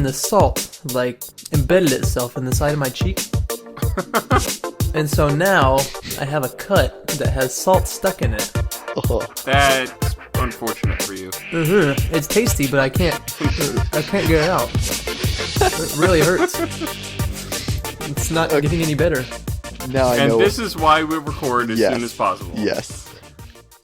and the salt, like, embedded itself in the side of my cheek. And so now, I have a cut that has salt stuck in it. Oh. That's unfortunate for you. Mm-hmm. It's tasty, but I can't get it out. It really hurts. It's not getting any better. Now I know. And this is why we record as soon as possible. Yes.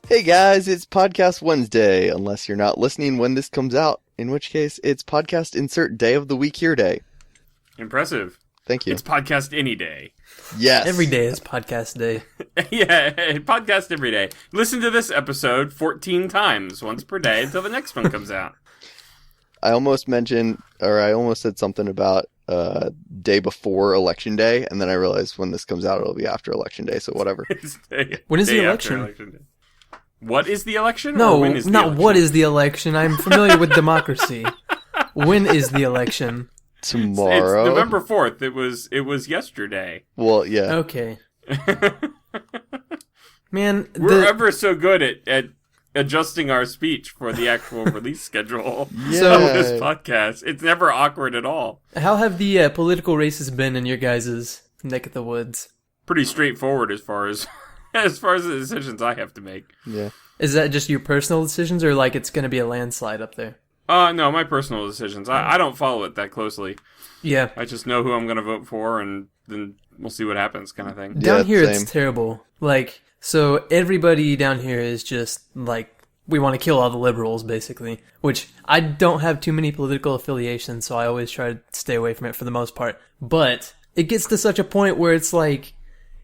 Hey guys, it's Podcast Wednesday, unless you're not listening when this comes out, in which case it's Podcast Insert Day of the Week Here Day. Impressive. Thank you. It's podcast any day. Yes. Every day is podcast day. Yeah, podcast every day. Listen to this episode 14 times, once per day, until the next one comes out. I almost said something about day before Election Day, and then I realized when this comes out, it'll be after Election Day, so whatever. When is the election? What is the election? No, or when is the not election? what is the election. I'm familiar with democracy. When is the election? Tomorrow. It's November 4th. It was yesterday. Well, yeah. Okay. Man, We're ever so good at adjusting our speech for the actual release schedule Yeah. of this podcast. It's never awkward at all. how have the political races been in your guys' neck of the woods? Pretty straightforward as far as the decisions I have to make. Yeah. Is that just your personal decisions, or like it's going to be a landslide up there? No, my personal decisions. I don't follow it that closely. Yeah. I just know who I'm going to vote for, and then we'll see what happens, kind of thing. Down here, same. it's terrible. Like, so everybody down here is just like, we want to kill all the liberals, basically. Which, I don't have too many political affiliations, so I always try to stay away from it for the most part. But it gets to such a point where it's like,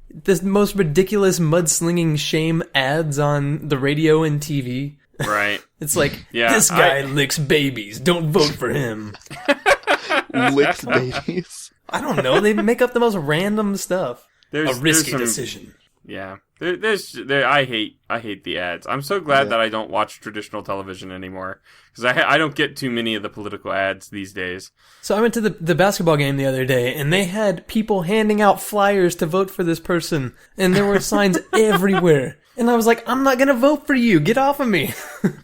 the most ridiculous mudslinging shame ads on the radio and TV. Right. It's like, Yeah, this guy licks babies, don't vote for him. Licks babies. I don't know, they make up the most random stuff. There's A risky some- decision. Yeah. I hate the ads. I'm so glad that I don't watch traditional television anymore. Because I don't get too many of the political ads these days. So I went to the basketball game the other day, and they had people handing out flyers to vote for this person, and there were signs everywhere. And I was like, I'm not gonna vote for you, get off of me.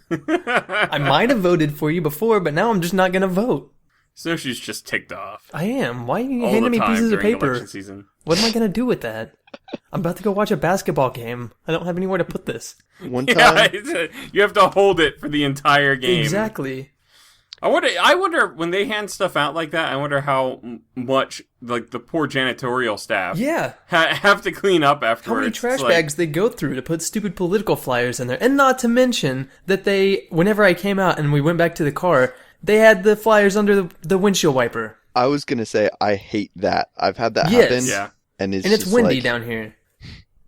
I might have voted for you before, but now I'm just not gonna vote. Snowshoe's just ticked off. I am. Why are you All handing the me time pieces of during paper? election season. What am I gonna do with that? I'm about to go watch a basketball game. I don't have anywhere to put this. One Yeah, time. you have to hold it for the entire game. Exactly. I wonder when they hand stuff out like that. I wonder how much like the poor janitorial staff Yeah. have to clean up afterwards. How many trash It's like- bags they go through to put stupid political flyers in there. And not to mention that whenever I came out and we went back to the car, they had the flyers under the windshield wiper. I was going to say, I hate that. I've had that Yes. happen. Yeah. And it's And it's just windy like, down here.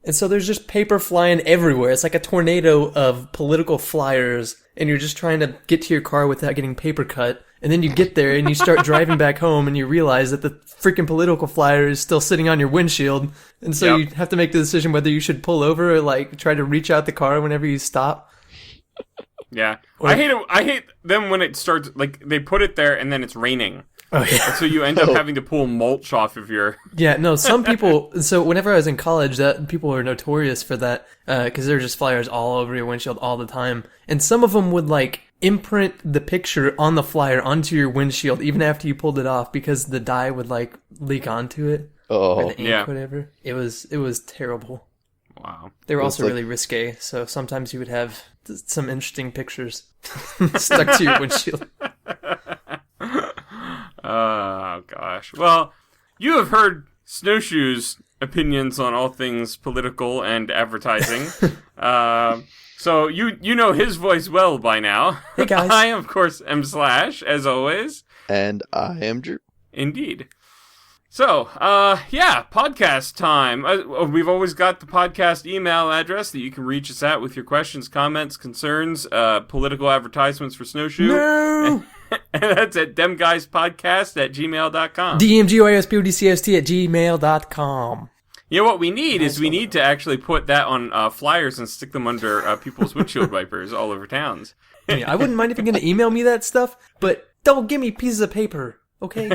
And so there's just paper flying everywhere. It's like a tornado of political flyers, and you're just trying to get to your car without getting paper cut. And then you get there and you start driving back home and you realize that the freaking political flyer is still sitting on your windshield. And so you have to make the decision whether you should pull over or like try to reach out the car whenever you stop. Yeah. I hate them when it starts, like, they put it there and then it's raining. Oh, yeah. So you end up having to pull mulch off of your... Yeah, no, some people... So whenever I was in college, people were notorious for that, because there were just flyers all over your windshield all the time. And some of them would, like, imprint the picture on the flyer onto your windshield, even after you pulled it off, because the dye would, like, leak onto it. Or the ink, whatever. It was terrible. Wow. They were also like- really risque, so sometimes you would have some interesting pictures stuck to your windshield. Oh, gosh. Well, you have heard Snowshoe's opinions on all things political and advertising. So you know his voice well by now. Hey, guys. I, of course, am Slash, as always. And I am Drew. Indeed. So, podcast time. We've always got the podcast email address that you can reach us at with your questions, comments, concerns, political advertisements for Snowshoe. No! And that's at demguyspodcast@gmail.com. demguyspodcast@gmail.com. You know what we need is we need to actually put that on flyers and stick them under people's windshield wipers all over towns. Yeah, I wouldn't mind if you're going to email me that stuff, but don't give me pieces of paper, okay?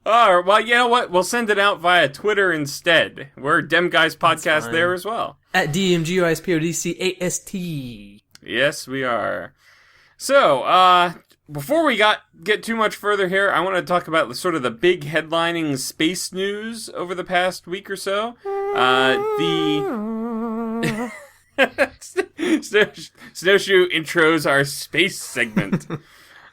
Oh, well, you know what? We'll send it out via Twitter instead. We're Dem Guys Podcast there as well. At demguyspodcast. Yes, we are. So, before we get too much further here, I want to talk about sort of the big headlining space news over the past week or so. The Snowshoe intros our space segment.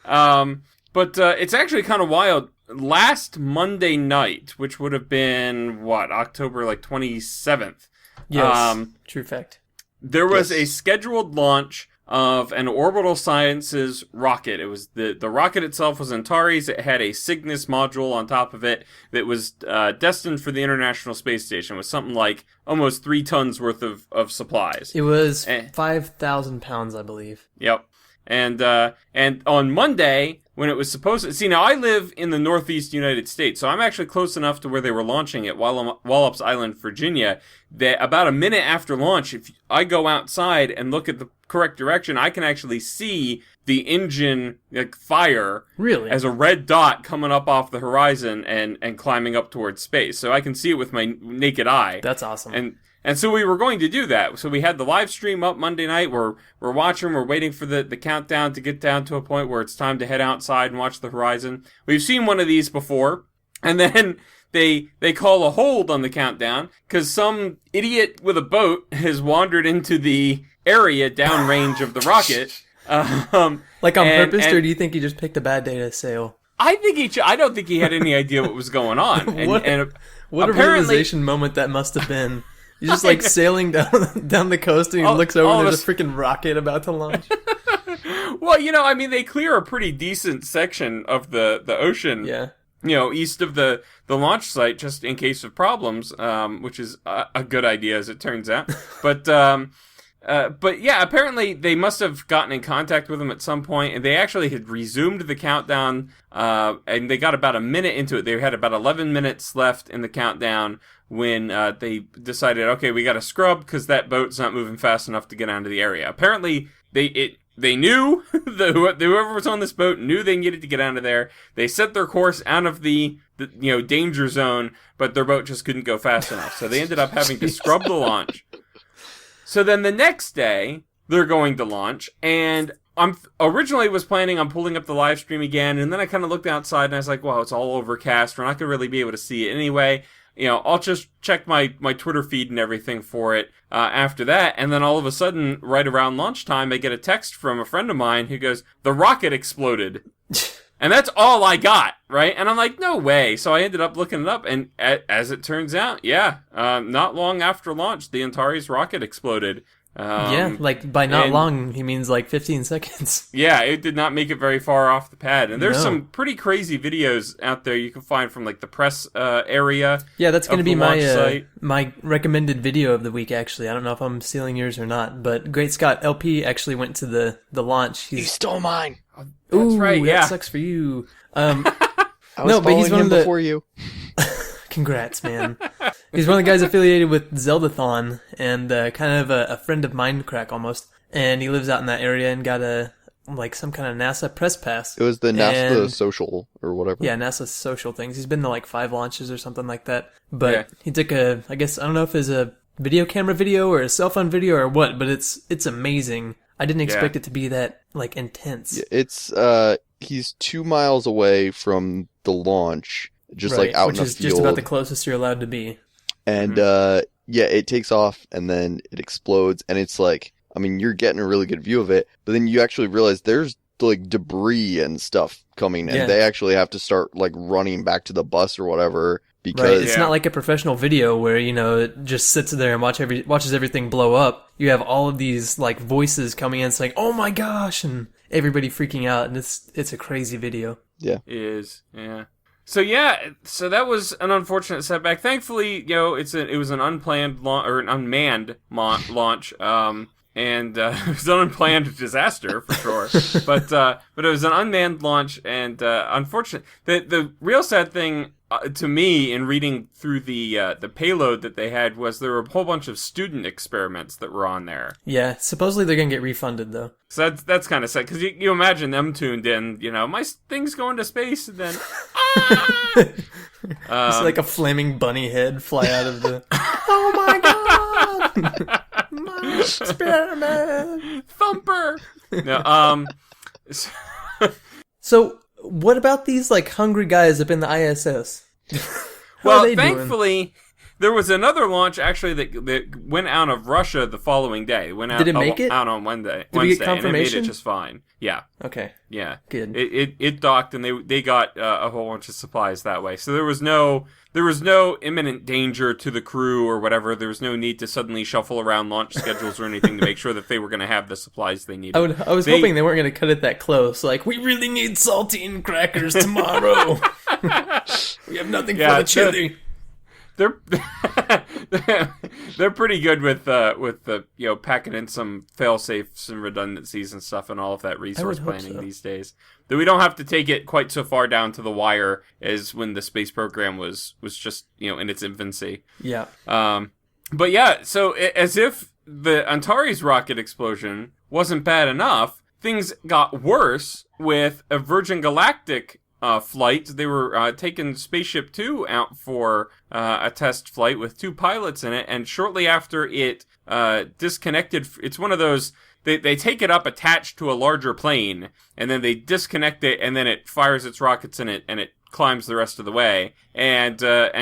But it's actually kind of wild. Last Monday night, which would have been, October 27th. Yes, true fact. There was a scheduled launch of an Orbital Sciences rocket. It was the rocket itself was Antares. It had a Cygnus module on top of it that was destined for the International Space Station. It was something like almost 3 tons worth of supplies. It was 5,000 pounds, I believe. Yep. And on Monday, when it was supposed to... See, now I live in the northeast United States, so I'm actually close enough to where they were launching it, Wallops Island, Virginia, that about a minute after launch, if I go outside and look at the correct direction, I can actually see the engine fire as a red dot coming up off the horizon and climbing up towards space. So I can see it with my naked eye. That's awesome. And so we were going to do that. So we had the live stream up Monday night. We're watching. We're waiting for the countdown to get down to a point where it's time to head outside and watch the horizon. We've seen one of these before. And then they call a hold on the countdown because some idiot with a boat has wandered into the area downrange of the rocket. On purpose, or do you think he just picked a bad day to sail? I don't think he had any idea what was going on. What a realization moment that must have been. He's just sailing down the coast and he looks over and there's a freaking rocket about to launch. Well, they clear a pretty decent section of the ocean. Yeah. East of the launch site just in case of problems, which is a good idea as it turns out. But yeah, apparently they must have gotten in contact with him at some point, and they actually had resumed the countdown, and they got about a minute into it. They had about 11 minutes left in the countdown when they decided, okay, we got to scrub because that boat's not moving fast enough to get onto the area. Apparently, they knew, whoever was on this boat knew they needed to get out of there. They set their course out of the danger zone, but their boat just couldn't go fast enough. So they ended up having to scrub the launch. So then the next day, they're going to launch, and originally was planning on pulling up the live stream again, and then I kind of looked outside and I was like, wow, it's all overcast. We're not going to really be able to see it anyway. I'll just check my Twitter feed and everything for it after that. And then all of a sudden, right around lunchtime, I get a text from a friend of mine who goes, the rocket exploded. And that's all I got, right? And I'm like, no way. So I ended up looking it up, and as it turns out, not long after launch, the Antares rocket exploded. By not long, he means 15 seconds. Yeah, it did not make it very far off the pad. And there's some pretty crazy videos out there you can find from the press area. Yeah, that's going to be my recommended video of the week, actually. I don't know if I'm stealing yours or not, but GreatScottLP actually went to the launch. You stole mine. That's right, yeah. That sucks for you. I was following him before you. Congrats, man. He's one of the guys affiliated with Zeldathon and kind of a friend of Mindcrack almost. And he lives out in that area and got some kind of NASA press pass. It was the NASA social or whatever. Yeah, NASA social things. He's been to 5 launches or something like that. But he took I don't know if it's a video camera video or a cell phone video or what, but it's amazing. I didn't expect it to be that intense. Yeah, it's he's 2 miles away from the launch, just out in a field. Which is just about the closest you're allowed to be. And it takes off and then it explodes, and it's you're getting a really good view of it, but then you actually realize there's debris and stuff coming, and they actually have to start running back to the bus or whatever. Because it's not like a professional video where, it just sits there and watches everything blow up. You have all of these, voices coming in saying, oh my gosh, and everybody freaking out, and it's a crazy video. Yeah. It is, yeah. So that was an unfortunate setback. Thankfully, it was an unplanned or an unmanned launch, and it was an unplanned disaster for sure. But it was an unmanned launch, and unfortunate. The real sad thing to me in reading through the payload that they had was there were a whole bunch of student experiments that were on there. Yeah, supposedly they're gonna get refunded though. So that's kind of sad because you imagine them tuned in. My thing's going to space, and then it's like a flaming bunny head fly out of the. Oh my god! My experiment thumper. No, So, what about these, like, hungry guys up in the ISS? Well, thankfully, there was another launch, actually, that went out of Russia the following day. Did it make it? Out on Wednesday. Did we get confirmation? And it made it just fine. Yeah. Okay. Yeah. Good. It docked, and they got a whole bunch of supplies that way. So there was no imminent danger to the crew or whatever. There was no need to suddenly shuffle around launch schedules or anything to make sure that they were going to have the supplies they needed. I was hoping they weren't going to cut it that close. Like, we really need saltine crackers tomorrow. We have nothing for the chili. They're pretty good with the packing in some fail safes and redundancies and stuff and all of that resource planning these days. Though we don't have to take it quite so far down to the wire as when the space program was just in its infancy. Yeah. But yeah, so as if the Antares rocket explosion wasn't bad enough, things got worse with a Virgin Galactic flight. They were taking SpaceShipTwo out for a test flight with 2 pilots in it, and shortly after it disconnected, it's one of those, they take it up attached to a larger plane, and then they disconnect it, and then it fires its rockets in it, and it climbs the rest of the way. And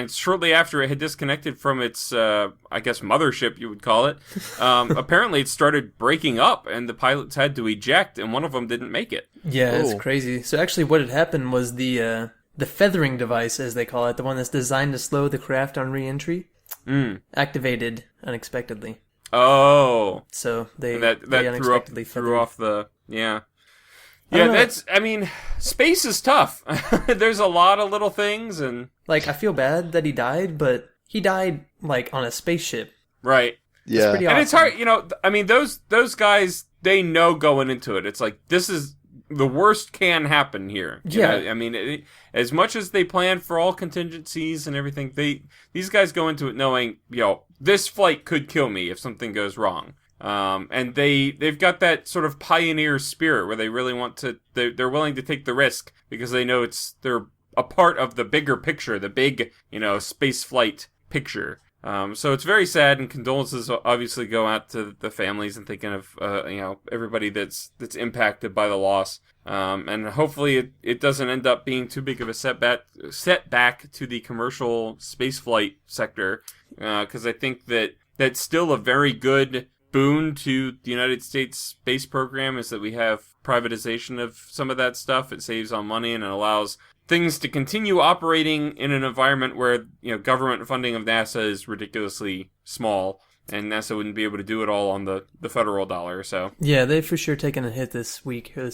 shortly after it had disconnected from its, I guess, mothership, you would call it, apparently it started breaking up, and the pilots had to eject, and one of them didn't make it. Yeah, it's crazy. So actually what had happened was the feathering device, as they call it, the one that's designed to slow the craft on re-entry, activated unexpectedly. Oh. So they unexpectedly threw off the... Yeah. Yeah, space is tough. There's a lot of little things, and... Like, I feel bad that he died, but he died, like, on a spaceship. Right. Yeah. It's pretty awesome. And it's hard, those guys, they know going into it. It's like, this is... The worst can happen here. As much as they plan for all contingencies and everything, these guys go into it knowing, this flight could kill me if something goes wrong. And they've got that sort of pioneer spirit where they really want to, they're willing to take the risk because they know they're a part of the bigger picture, the big, space flight picture. So it's very sad, and condolences obviously go out to the families and thinking of, everybody that's impacted by the loss. And hopefully it doesn't end up being too big of a setback to the commercial spaceflight sector. Cause I think that's still a very good boon to the United States space program is that we have privatization of some of that stuff. It saves on money and it allows things to continue operating in an environment where, government funding of NASA is ridiculously small, and NASA wouldn't be able to do it all on the federal dollar, so. Yeah, they've for sure taken a hit this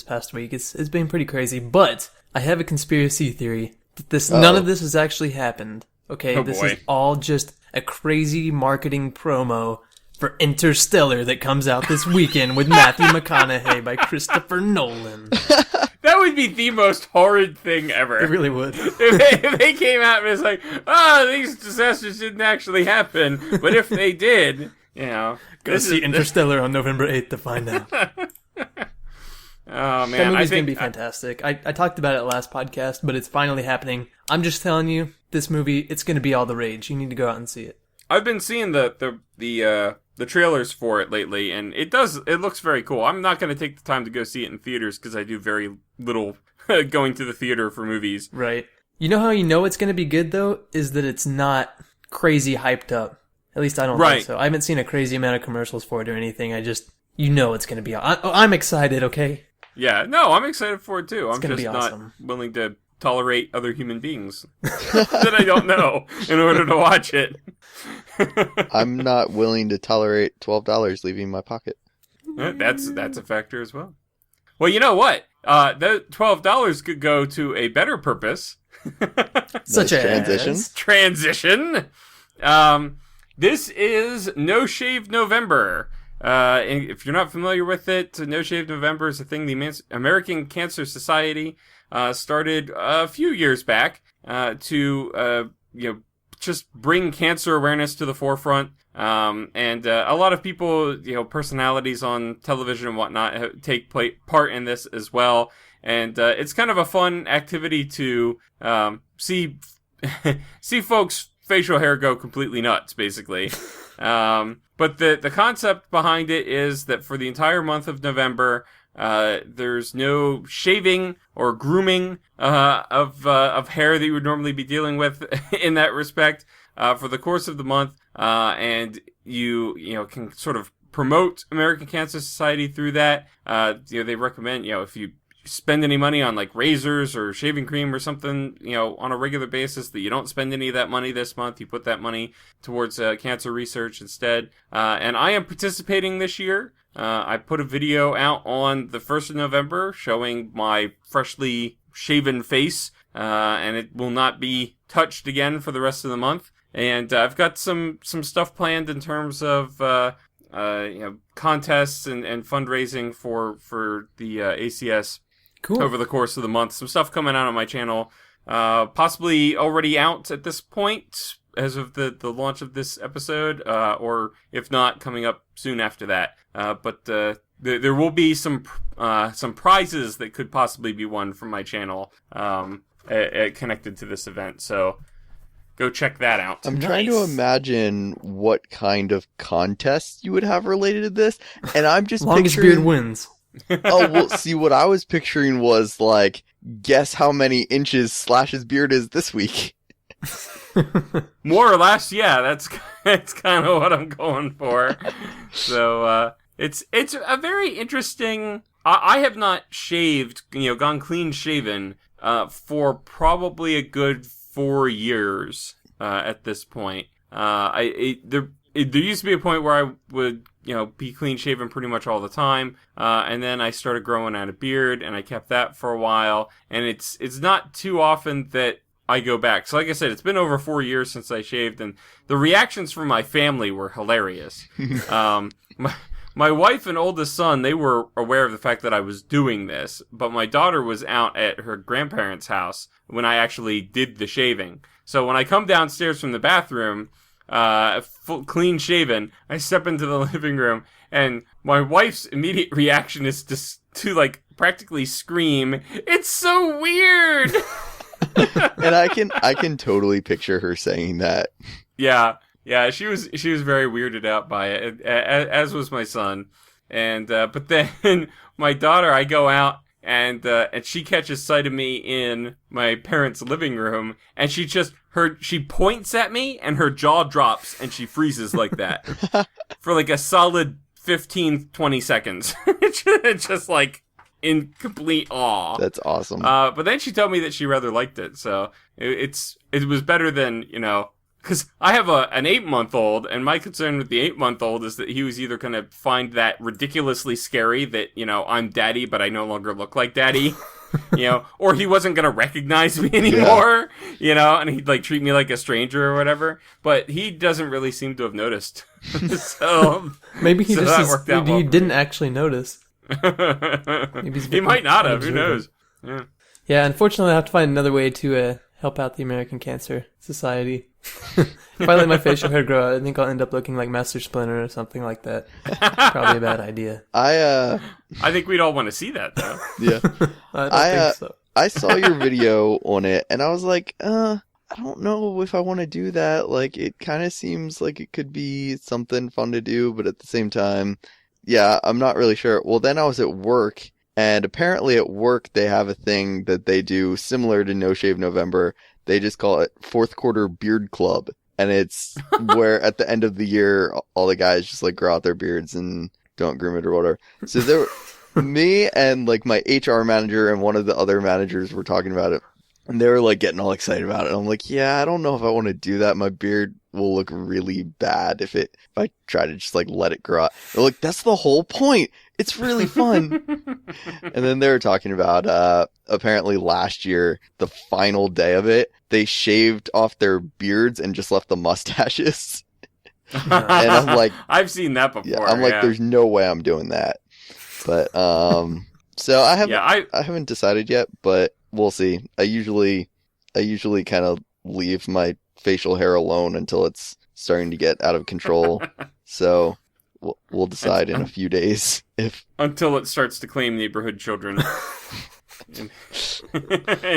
past week. It's been pretty crazy, but I have a conspiracy theory that none of this has actually happened. Okay, this is all just a crazy marketing promo for Interstellar that comes out this weekend with Matthew McConaughey by Christopher Nolan. That would be the most horrid thing ever. It really would. If they came out and it's like, these disasters didn't actually happen, but if they did, Go see Interstellar on November 8th to find out. Oh, man. That movie's going to be fantastic. I talked about it last podcast, but it's finally happening. I'm just telling you, this movie, it's going to be all the rage. You need to go out and see it. I've been seeing the trailers for it lately, and it looks very cool. I'm not going to take the time to go see it in theaters because I do very little going to the theater for movies. Right. You know how you know it's going to be good, though? Is that it's not crazy hyped up. At least I don't think so. I haven't seen a crazy amount of commercials for it or anything. It's going to be... I'm excited, okay? Yeah, no, I'm excited for it, too. I'm just not willing to tolerate other human beings that I don't know in order to watch it. I'm not willing to tolerate $12 leaving my pocket. That's a factor as well. Well, you know what? The $12 could go to a better purpose. Such as transition. This is No Shave November. If you're not familiar with it, No Shave November is a thing the American Cancer Society started a few years back to just bring cancer awareness to the forefront. And a lot of people, personalities on television and whatnot take part in this as well. And it's kind of a fun activity to see folks' facial hair go completely nuts, basically. But the concept behind it is that for the entire month of November, there's no shaving or grooming of hair that you would normally be dealing with in that respect for the course of the month, and you can sort of promote American Cancer Society through that. They recommend if you spend any money on like razors or shaving cream or something, on a regular basis, that you don't spend any of that money this month. You put that money towards cancer research instead. And I am participating this year. I put a video out on the 1st of November showing my freshly shaven face, and it will not be touched again for the rest of the month. And I've got some stuff planned in terms of contests and fundraising for the ACS. Cool. Over the course of the month. Some stuff coming out on my channel, possibly already out at this point as of the launch of this episode, or if not, coming up soon after that. But there will be some prizes that could possibly be won from my channel connected to this event. So go check that out. I'm trying to imagine what kind of contests you would have related to this, and I'm just longest picturing... beard wins. Oh, well, see, what I was picturing was, like, guess how many inches Slash's beard is this week. More or less, yeah, that's kind of what I'm going for. So, it's a very interesting... I have not shaved, gone clean shaven, for probably a good 4 years, at this point. There used to be a point where I would, be clean shaven pretty much all the time. And then I started growing out a beard and I kept that for a while. And it's not too often that I go back. So like I said, it's been over 4 years since I shaved, and the reactions from my family were hilarious. My wife and oldest son, they were aware of the fact that I was doing this, but my daughter was out at her grandparents' house when I actually did the shaving. So when I come downstairs from the bathroom, clean shaven, I step into the living room, and my wife's immediate reaction is to like practically scream, "It's so weird!" And I can totally picture her saying that. Yeah, she was very weirded out by it, as was my son. And but then my daughter, I go out, and she catches sight of me in my parents' living room, and she points at me, and her jaw drops, and she freezes like that for like a solid 15-20 seconds. It's just like in complete awe. That's awesome. But then she told me that she rather liked it, so it was better than, because I have an 8-month-old, and my concern with the 8-month-old is that he was either going to find that ridiculously scary that, I'm daddy, but I no longer look like daddy, or he wasn't going to recognize me anymore, and he'd like treat me like a stranger or whatever. But he doesn't really seem to have noticed. So maybe he he didn't actually notice. Maybe he might not have. Who knows? Yeah, unfortunately, I have to find another way to help out the American Cancer Society. If I let my facial hair grow out, I think I'll end up looking like Master Splinter or something like that. Probably a bad idea. I think we'd all want to see that, though. Yeah. I don't think so. I saw your video on it, and I was like, I don't know if I want to do that. Like, it kind of seems like it could be something fun to do, but at the same time, yeah, I'm not really sure. Well, then I was at work, and apparently at work they have a thing that they do similar to No Shave November. They just call it Fourth Quarter Beard Club. And it's where at the end of the year, all the guys just like grow out their beards and don't groom it or whatever. So there, me and like my HR manager and one of the other managers were talking about it. And they were like getting all excited about it. And I'm like, yeah, I don't know if I want to do that. My beard will look really bad if I try to just like let it grow out. They're like, that's the whole point. It's really fun. And then they were talking about, apparently last year, the final day of it, they shaved off their beards and just left the mustaches. And I'm like, I've seen that before. Yeah, I'm like, there's no way I'm doing that. But, so I haven't decided yet, but we'll see. I usually kind of leave my facial hair alone until it's starting to get out of control. So we'll decide in a few days until it starts to claim neighborhood children and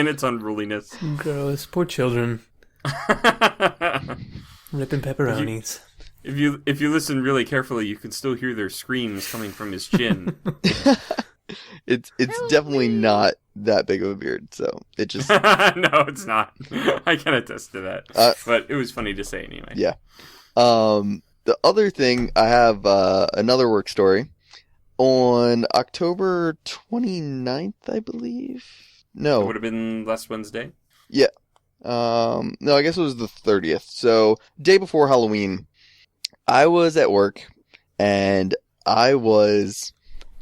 its unruliness. Gross, poor children. Ripping pepperonis. If you listen really carefully, you can still hear their screams coming from his chin. It's definitely not that big of a beard, so it just... No, it's not. I can attest to that. But it was funny to say anyway. Yeah. The other thing, I have another work story. On October 29th, I believe? No. It would have been last Wednesday? Yeah. No, I guess it was the 30th. So, day before Halloween, I was at work, and I was...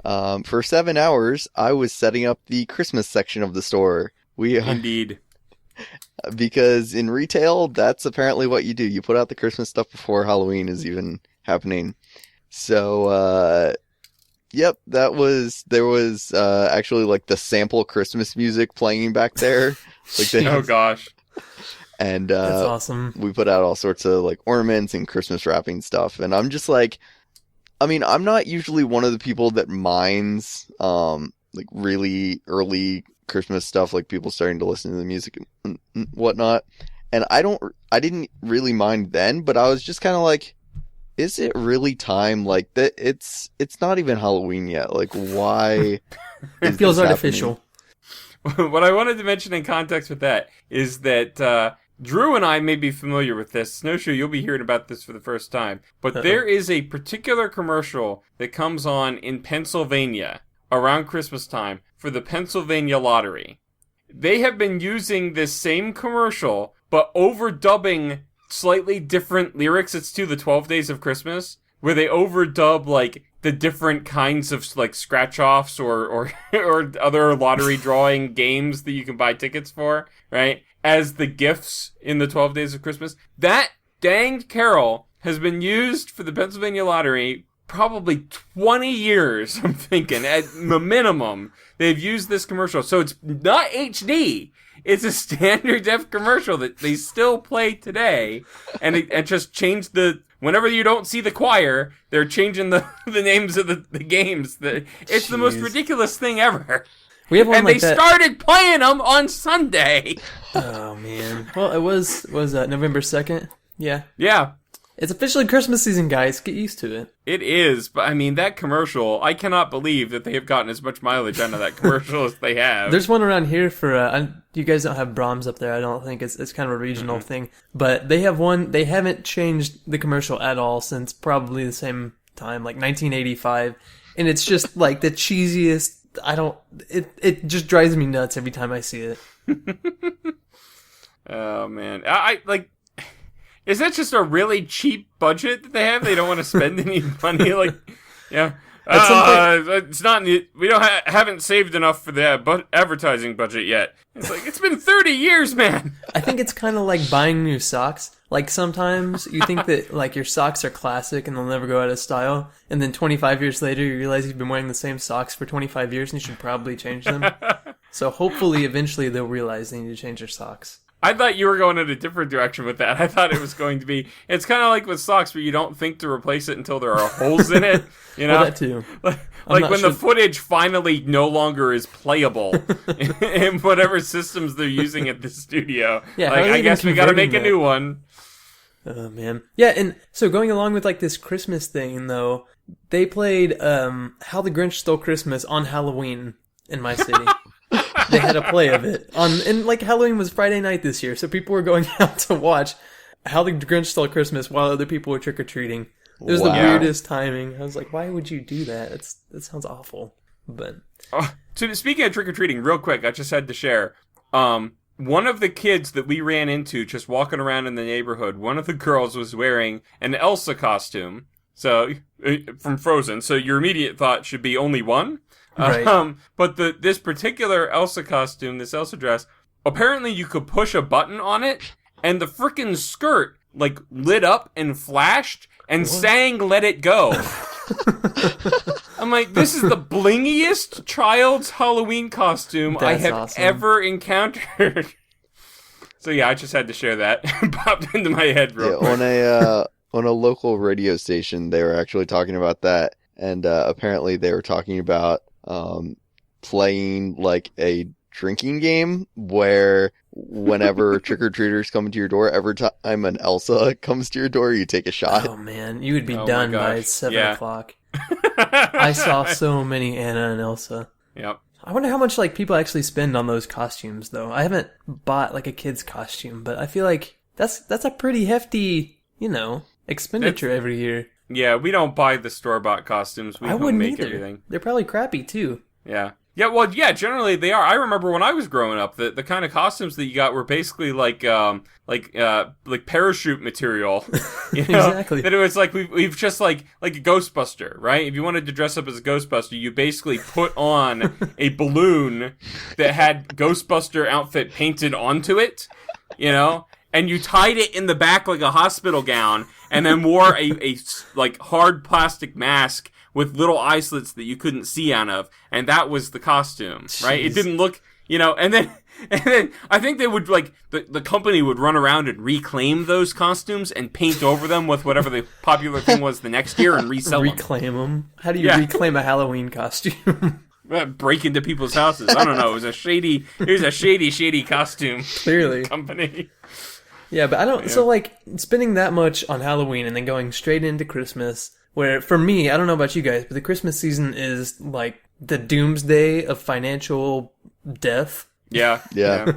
for 7 hours, I was setting up the Christmas section of the store. Indeed. Because in retail, that's apparently what you do. You put out the Christmas stuff before Halloween is even happening. So, yep, there was actually like the sample Christmas music playing back there. Oh gosh. And, that's awesome. We put out all sorts of like ornaments and Christmas wrapping stuff. And I'm just like, I mean, I'm not usually one of the people that minds, like really early Christmas stuff, like people starting to listen to the music and whatnot. And I didn't really mind then, but I was just kind of like, is it really time? Like that? It's not even Halloween yet. Like, why? It feels artificial. What I wanted to mention in context with that is that, Drew and I may be familiar with this. Snowshoe, you'll be hearing about this for the first time. But there is a particular commercial that comes on in Pennsylvania around Christmas time for the Pennsylvania Lottery. They have been using this same commercial, but overdubbing slightly different lyrics. It's to the 12 Days of Christmas, where they overdub, like, the different kinds of, like, scratch-offs or other lottery drawing games that you can buy tickets for, right? As the gifts in the 12 Days of Christmas. That danged carol has been used for the Pennsylvania Lottery probably 20 years, I'm thinking, at the minimum. They've used this commercial. So it's not HD. It's a standard def commercial that they still play today. And it just changed whenever you don't see the choir, they're changing the names of the games. It's the most ridiculous thing ever. We have one and like they started playing them on Sunday. Oh, man. Well, it was November 2nd? Yeah. Yeah. It's officially Christmas season, guys. Get used to it. It is, but I mean, that commercial, I cannot believe that they have gotten as much mileage out of that commercial as they have. There's one around here for, you guys don't have Brahms up there, I don't think. It's kind of a regional thing. But they have one, they haven't changed the commercial at all since probably the same time, like 1985. And it's just like the cheesiest, it just drives me nuts every time I see it. Oh, man. I is that just a really cheap budget that they have? They don't want to spend any money? Like, yeah. It's not, we haven't saved enough for the advertising budget yet. It's like, it's been 30 years, man. I think it's kind of like buying new socks. Like, sometimes you think that, like, your socks are classic and they'll never go out of style. And then 25 years later, you realize you've been wearing the same socks for 25 years and you should probably change them. So hopefully, eventually, they'll realize they need to change their socks. I thought you were going in a different direction with that. I thought it was going to be... It's kind of like with socks where you don't think to replace it until there are holes in it. You know? Well, that too. Like when the footage finally no longer is playable in whatever systems they're using at the studio. Yeah, like, I guess we gotta make a new one. Oh, man. Yeah, and so going along with, like, this Christmas thing, though, they played How the Grinch Stole Christmas on Halloween in my city. They had a play of it and like Halloween was Friday night this year, so people were going out to watch How the Grinch Stole Christmas while other people were trick or treating. It was the weirdest timing. I was like, why would you do that? That sounds awful. But so speaking of trick or treating, real quick, I just had to share. One of the kids that we ran into just walking around in the neighborhood, one of the girls was wearing an Elsa costume. So from Frozen. So your immediate thought should be only one. Right. But this particular Elsa costume, this Elsa dress, apparently you could push a button on it, and the frickin' skirt, like, lit up and flashed, and sang Let It Go. I'm like, this is the blingiest child's Halloween costume I have ever encountered. So yeah, I just had to share that. Popped into my head real quick. On a local radio station, they were actually talking about that, and apparently they were talking about playing like a drinking game where whenever trick-or-treaters come to your door, every time an Elsa comes to your door, you take a shot. Oh man, you would be Oh my done by gosh. 7 Yeah. o'clock. I saw so many Anna and Elsa. Yep. I wonder how much like people actually spend on those costumes though. I haven't bought like a kid's costume, but I feel like that's a pretty hefty, expenditure every year. Yeah, we don't buy the store-bought costumes. We I don't wouldn't make either. everything. They're probably crappy too. Yeah. Yeah, well, yeah, generally they are. I remember when I was growing up, the kind of costumes that you got were basically like parachute material. Exactly. That it was like we've just like a Ghostbuster, right? If you wanted to dress up as a Ghostbuster, you basically put on a balloon that had Ghostbuster outfit painted onto it, and you tied it in the back like a hospital gown, and then wore a like hard plastic mask with little eye slits that you couldn't see out of, and that was the costume, right? Jeez. It didn't look, and then I think they would the company would run around and reclaim those costumes and paint over them with whatever the popular thing was the next year and resell them. Reclaim them? How do you reclaim a Halloween costume? Break into people's houses. I don't know. It was a shady costume. Clearly. Company. Yeah, but I don't. Yeah. So like spending that much on Halloween and then going straight into Christmas. Where, for me, I don't know about you guys, but the Christmas season is, like, the doomsday of financial death. Yeah. Yeah.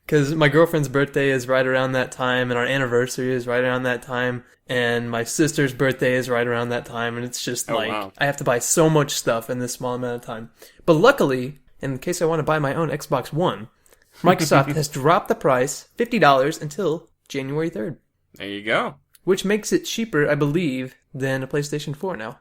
Because my girlfriend's birthday is right around that time, and our anniversary is right around that time, and my sister's birthday is right around that time, and it's just, I have to buy so much stuff in this small amount of time. But luckily, in case I want to buy my own Xbox One, Microsoft has dropped the price, $50, until January 3rd. There you go. Which makes it cheaper, I believe, than a PlayStation 4 now.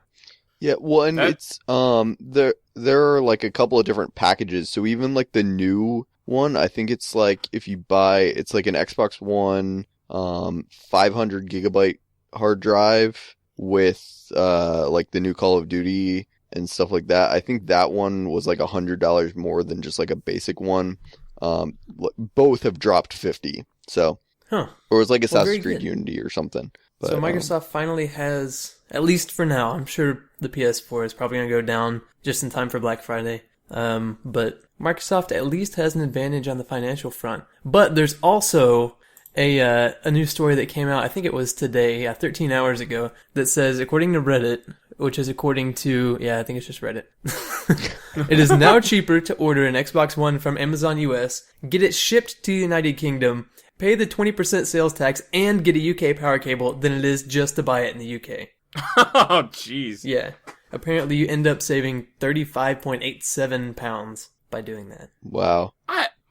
Yeah, well, and it's there are like a couple of different packages. So even like the new one, I think it's like if you buy, it's like an Xbox One 500 gigabyte hard drive with like the new Call of Duty and stuff like that. I think that one was like $100 more than just like a basic one. Both have dropped 50. So. Huh. Or it was like Assassin's Creed Unity or something. But, so Microsoft finally has, at least for now, I'm sure the PS4 is probably going to go down just in time for Black Friday. But Microsoft at least has an advantage on the financial front. But there's also a new story that came out, I think it was today, 13 hours ago, that says, according to Reddit, which is according to, I think it's just Reddit. It is now cheaper to order an Xbox One from Amazon US, get it shipped to the United Kingdom, pay the 20% sales tax, and get a UK power cable than it is just to buy it in the UK. Oh, jeez. Yeah. Apparently you end up saving £35.87 by doing that. Wow.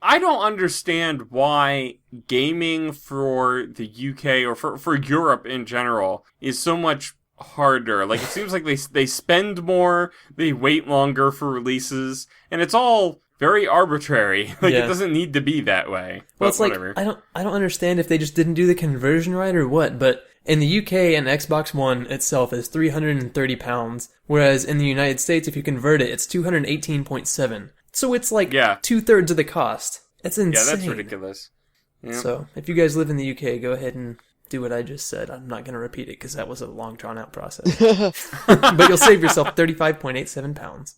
I don't understand why gaming for the UK or for Europe in general is so much harder. Like, it seems like they spend more, they wait longer for releases, and it's all very arbitrary. Like, It doesn't need to be that way. But well, it's whatever. Like, I don't understand if they just didn't do the conversion right or what, but in the UK, an Xbox One itself is £330, whereas in the United States, if you convert it, it's $218.7. So it's like 2/3 of the cost. It's insane. Yeah, that's ridiculous. Yeah. So, if you guys live in the UK, go ahead and do what I just said. I'm not going to repeat it because that was a long, drawn-out process. But you'll save yourself £35.87.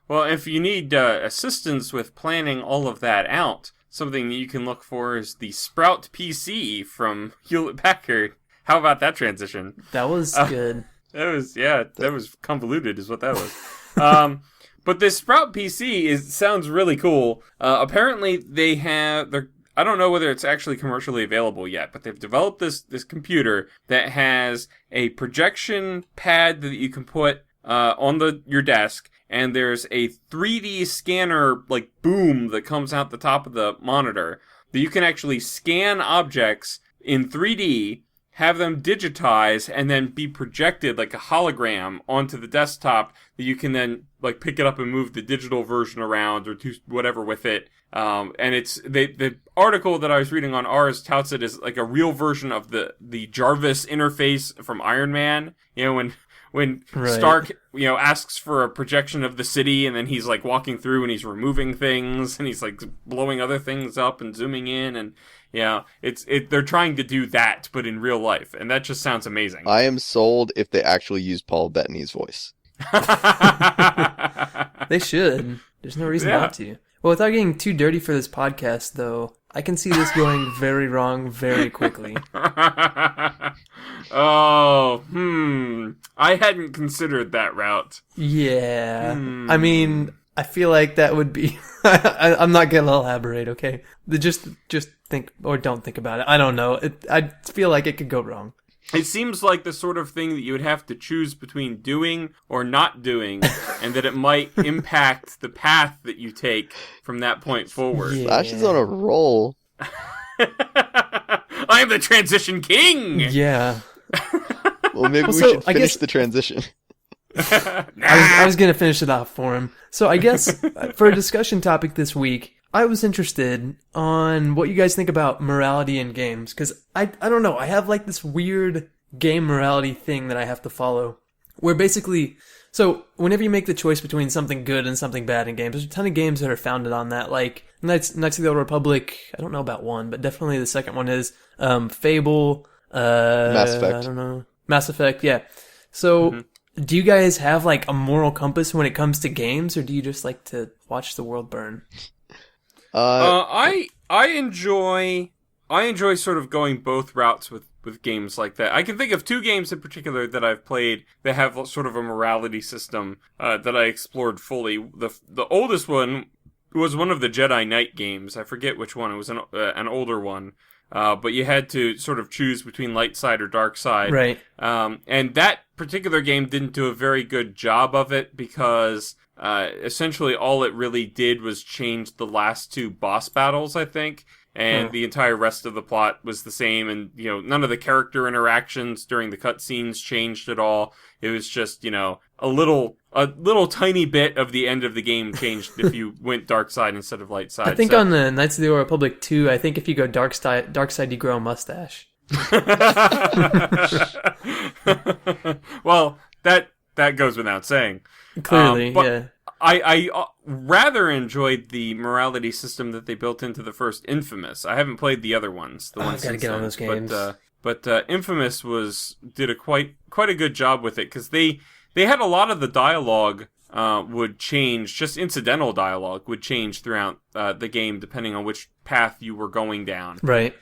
Well, if you need assistance with planning all of that out, something that you can look for is the Sprout PC from Hewlett-Packard. How about that transition? That was good. That was convoluted is what that was. But this Sprout PC sounds really cool. Apparently I don't know whether it's actually commercially available yet, but they've developed this computer that has a projection pad that you can put on your desk, and there's a 3D scanner like boom that comes out the top of the monitor that you can actually scan objects in 3D, have them digitize, and then be projected like a hologram onto the desktop that you can then like pick it up and move the digital version around or do whatever with it. And it's the article that I was reading on Ars touts it as like a real version of the Jarvis interface from Iron Man. When Stark, asks for a projection of the city, and then he's like walking through and he's removing things and he's like blowing other things up and zooming in, and they're trying to do that but in real life, and that just sounds amazing. I am sold if they actually use Paul Bettany's voice. They should. There's no reason not to. Well, without getting too dirty for this podcast, though, I can see this going very wrong very quickly. I hadn't considered that route. Yeah. I mean, I feel like that would be... I'm not going to elaborate, okay? Just think, or don't think about it. I don't know. I feel like it could go wrong. It seems like the sort of thing that you would have to choose between doing or not doing, and that it might impact the path that you take from that point forward. Yeah. Slash is on a roll. I am the transition king! Yeah. Well, maybe we should finish the transition. I was going to finish it off for him. So I guess for a discussion topic this week, I was interested on what you guys think about morality in games. Because I don't know, I have like this weird game morality thing that I have to follow. Where basically, so whenever you make the choice between something good and something bad in games, there's a ton of games that are founded on that. Like Knights of the Old Republic, I don't know about one, but definitely the second one is Fable, Mass Effect. I don't know. Mass Effect, yeah. So... Do you guys have like a moral compass when it comes to games, or do you just like to watch the world burn? I enjoy sort of going both routes with games like that. I can think of 2 games in particular that I've played that have sort of a morality system that I explored fully. The oldest one was one of the Jedi Knight games. I forget which one. It was an older one. But you had to sort of choose between light side or dark side. Right. And that particular game didn't do a very good job of it because essentially all it really did was change the last 2 boss battles, I think. And the entire rest of the plot was the same. And, none of the character interactions during the cutscenes changed at all. It was just, a little tiny bit of the end of the game changed if you went dark side instead of light side. I think on the Knights of the Old Republic 2, I think if you go dark side, you grow a mustache. Well, that goes without saying. Clearly, but yeah. I rather enjoyed the morality system that they built into the first Infamous. I haven't played the other ones. I've got to get on those games. But Infamous did a quite a good job with it because they had a lot of the dialogue would change, just incidental dialogue would change throughout the game depending on which path you were going down. Right.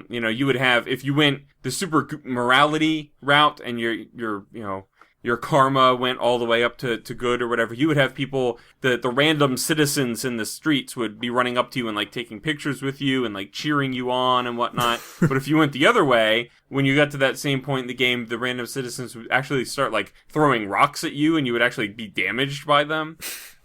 You would have, if you went the super morality route and your karma went all the way up to good or whatever, you would have people, the random citizens in the streets would be running up to you and like taking pictures with you and like cheering you on and whatnot. But if you went the other way, when you got to that same point in the game, the random citizens would actually start like throwing rocks at you and you would actually be damaged by them.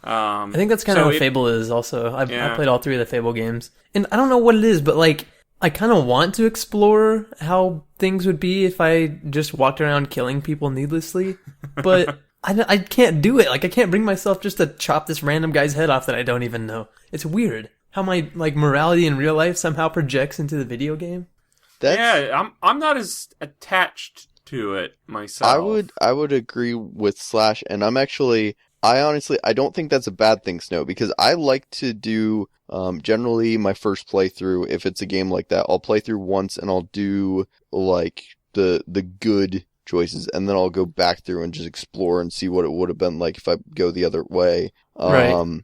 I think that's kind of what Fable is also. I played all 3 of the Fable games. And I don't know what it is, but like, I kind of want to explore how things would be if I just walked around killing people needlessly, but I can't do it. Like, I can't bring myself just to chop this random guy's head off that I don't even know. It's weird how my like morality in real life somehow projects into the video game. I'm not as attached to it myself. I would agree with Slash, and I honestly don't think that's a bad thing, Snow, because I like to do generally my first playthrough, if it's a game like that, I'll play through once and I'll do like the good choices, and then I'll go back through and just explore and see what it would have been like if I go the other way. Right.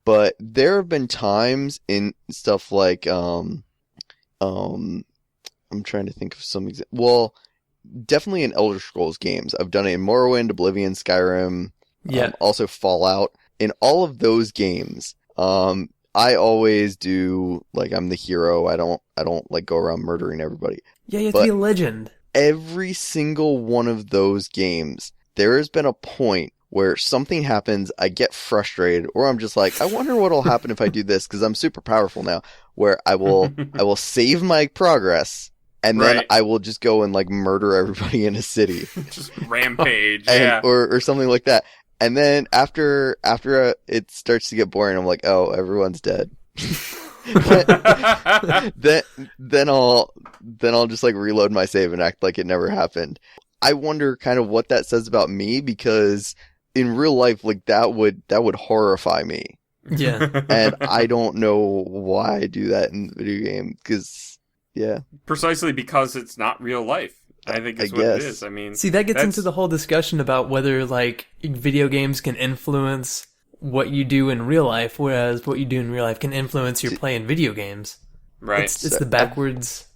But there have been times in stuff like I'm trying to think of some well, definitely in Elder Scrolls games. I've done it in Morrowind, Oblivion, Skyrim, also Fallout. In all of those games, I always do like I'm the hero. I don't like go around murdering everybody. Yeah, you have to be a legend. Every single one of those games, there has been a point where something happens, I get frustrated, or I'm just like, I wonder what'll happen if I do this, because I'm super powerful now, where I will save my progress, and then I will just go and like murder everybody in a city. Just rampage, or something like that. And then after it starts to get boring, I'm like, oh, everyone's dead. then I'll just like reload my save and act like it never happened. I wonder kind of what that says about me, because in real life, like that would horrify me. Yeah. And I don't know why I do that in the video game, because precisely because it's not real life. I think that's what it is. I mean, see, that gets into the whole discussion about whether like video games can influence what you do in real life, whereas what you do in real life can influence your play in video games. Right. It's the backwards.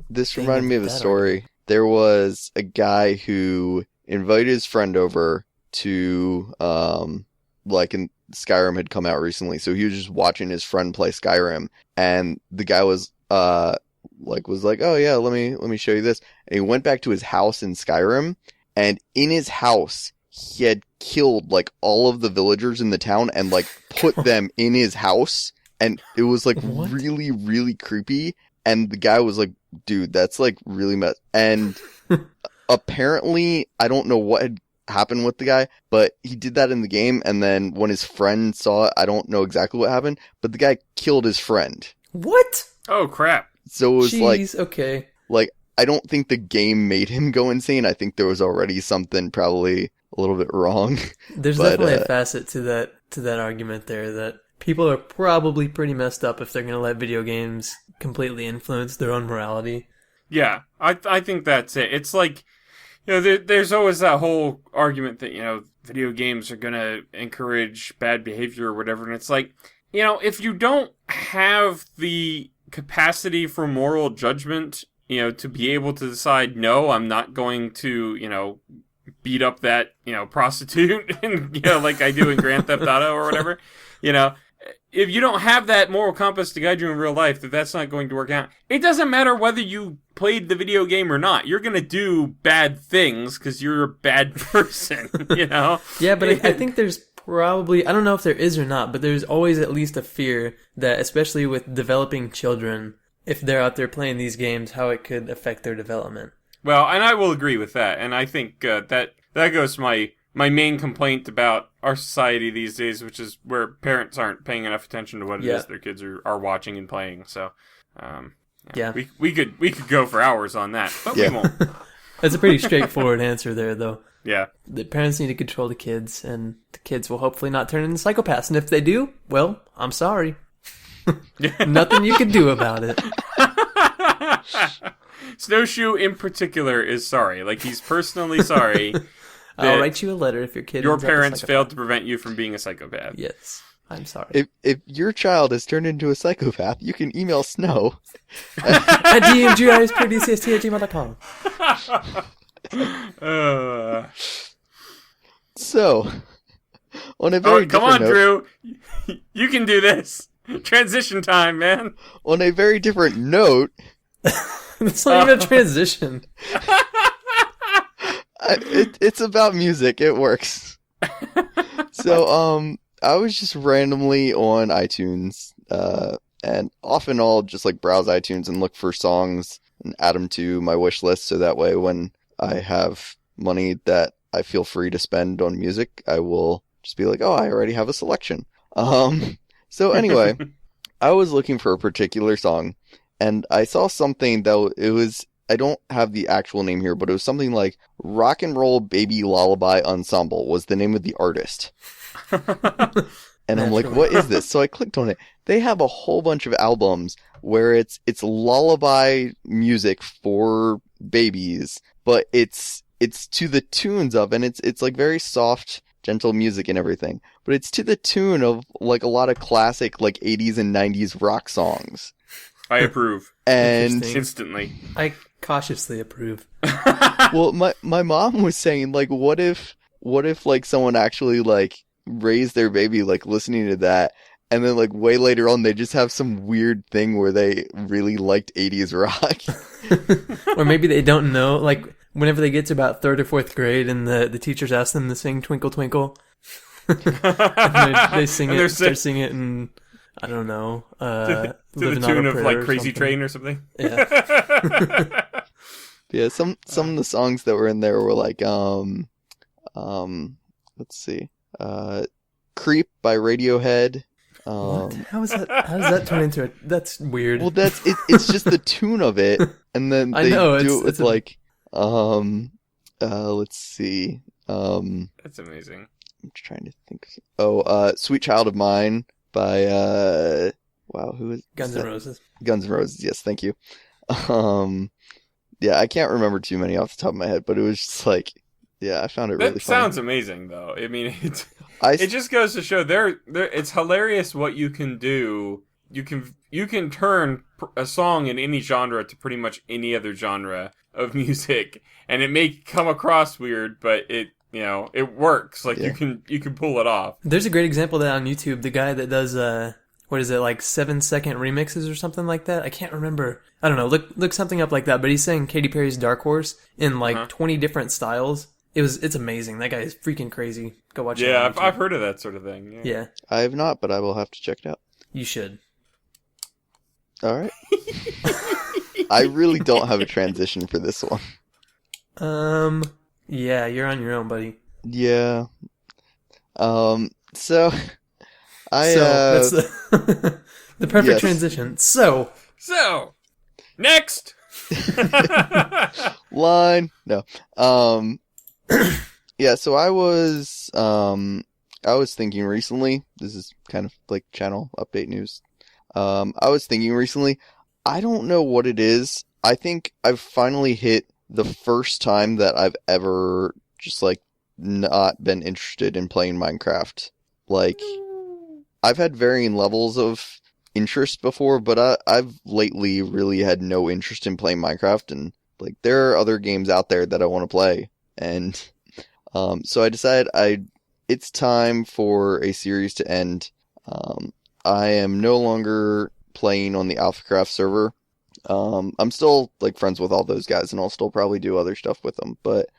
This reminded me of a story. There was a guy who invited his friend over to, in Skyrim had come out recently, so he was just watching his friend play Skyrim, and the guy was oh yeah, let me show you this. And he went back to his house in Skyrim, and in his house he had killed like all of the villagers in the town and like put them in his house, and it was like really, really creepy. And the guy was like, dude, that's like really messed. And apparently, I don't know what had happened with the guy, but he did that in the game. And then when his friend saw it, I don't know exactly what happened, but the guy killed his friend. What? Oh, crap. So it was okay. Like, I don't think the game made him go insane. I think there was already something probably a little bit wrong. There's definitely a facet to that argument there, that people are probably pretty messed up if they're going to let video games completely influence their own morality. Yeah, I think that's it. It's like, there's always that whole argument that, video games are going to encourage bad behavior or whatever. And it's like, if you don't have the capacity for moral judgment, to be able to decide, no, I'm not going to, beat up that, prostitute, and, like I do in Grand Theft Auto or whatever, if you don't have that moral compass to guide you in real life, that's not going to work out. It doesn't matter whether you played the video game or not. You're going to do bad things because you're a bad person, Yeah, but I think there's probably, I don't know if there is or not, but there's always at least a fear that, especially with developing children, if they're out there playing these games, how it could affect their development. Well, and I will agree with that. And I think that goes to my main complaint about our society these days, which is where parents aren't paying enough attention to what it is their kids are watching and playing. So, we could go for hours on that, but we won't. That's a pretty straightforward answer there, though. Yeah. The parents need to control the kids, and the kids will hopefully not turn into psychopaths. And if they do, well, I'm sorry. Nothing you can do about it. Snowshoe in particular is sorry. Like, he's personally sorry. I'll write you a letter if your kid. Your parents failed to prevent you from being a psychopath. Yes, I'm sorry. If your child has turned into a psychopath, you can email Snow at demguyspodcast@gmail.com. So, on a very come on, note, Drew, you can do this. Transition time, man. On a very different note, it's not even a transition. It's about music. It works. So, I was just randomly on iTunes, and often I'll just like browse iTunes and look for songs and add them to my wish list. So that way, when I have money that I feel free to spend on music, I will just be like, oh, I already have a selection. So anyway, I was looking for a particular song, and I saw something that it was, I don't have the actual name here, but it was something like Rock and Roll Baby Lullaby Ensemble was the name of the artist. And I'm like, what is this? So I clicked on it. They have a whole bunch of albums where it's lullaby music for babies, but it's to the tunes of, and it's like very soft, gentle music and everything, but it's to the tune of like a lot of classic like 80s and 90s rock songs. I approve. And instantly. I cautiously approve. Well, my mom was saying, like, what if like someone actually like raised their baby like listening to that, and then like way later on they just have some weird thing where they really liked 80s rock. Or maybe they don't know, like whenever they get to about 3rd or 4th grade and the teachers ask them to sing Twinkle Twinkle, they sing it, start singing it, and I don't know, to the tune of like Crazy Train or something. Yeah. Yeah, some of the songs that were in there were like let's see, Creep by Radiohead. What? How does that turn into that's weird. Well, it's just the tune of it, and then they do it with like let's see, that's amazing. I'm just trying to think. Sweet Child of Mine by who is Guns N' Roses. Guns N' Roses, yes, thank you. Yeah, I can't remember too many off the top of my head, but it was just like Yeah, I found it That really funny. sounds amazing, though. I mean, I it just goes to show it's hilarious what you can do. You can turn a song in any genre to pretty much any other genre of music, and it may come across weird, but it works. Like, Yeah. you can pull it off. There's a great example of that on YouTube. The guy that does what is it, like 7-second remixes or something like that? I can't remember. I don't know. Look something up like that. But he's saying Katy Perry's Dark Horse in like 20 different styles. It's amazing. That guy is freaking crazy. Go watch it. Yeah, I've heard of that sort of thing. Yeah. I have not, but I will have to check it out. You should. All right. I really don't have a transition for this one. Yeah, you're on your own, buddy. Yeah. So I that's the perfect yes. transition. So next. line. No. Yeah, so I was thinking recently, this is kind of like channel update news. I was thinking recently, I don't know what it is. I think I've finally hit the first time that I've ever just like not been interested in playing Minecraft. Like, I've had varying levels of interest before, but I've lately really had no interest in playing Minecraft, and like there are other games out there that I want to play, and so I decided it's time for a series to end. I am no longer playing on the Alphycraft server. I'm still like friends with all those guys, and I'll still probably do other stuff with them, but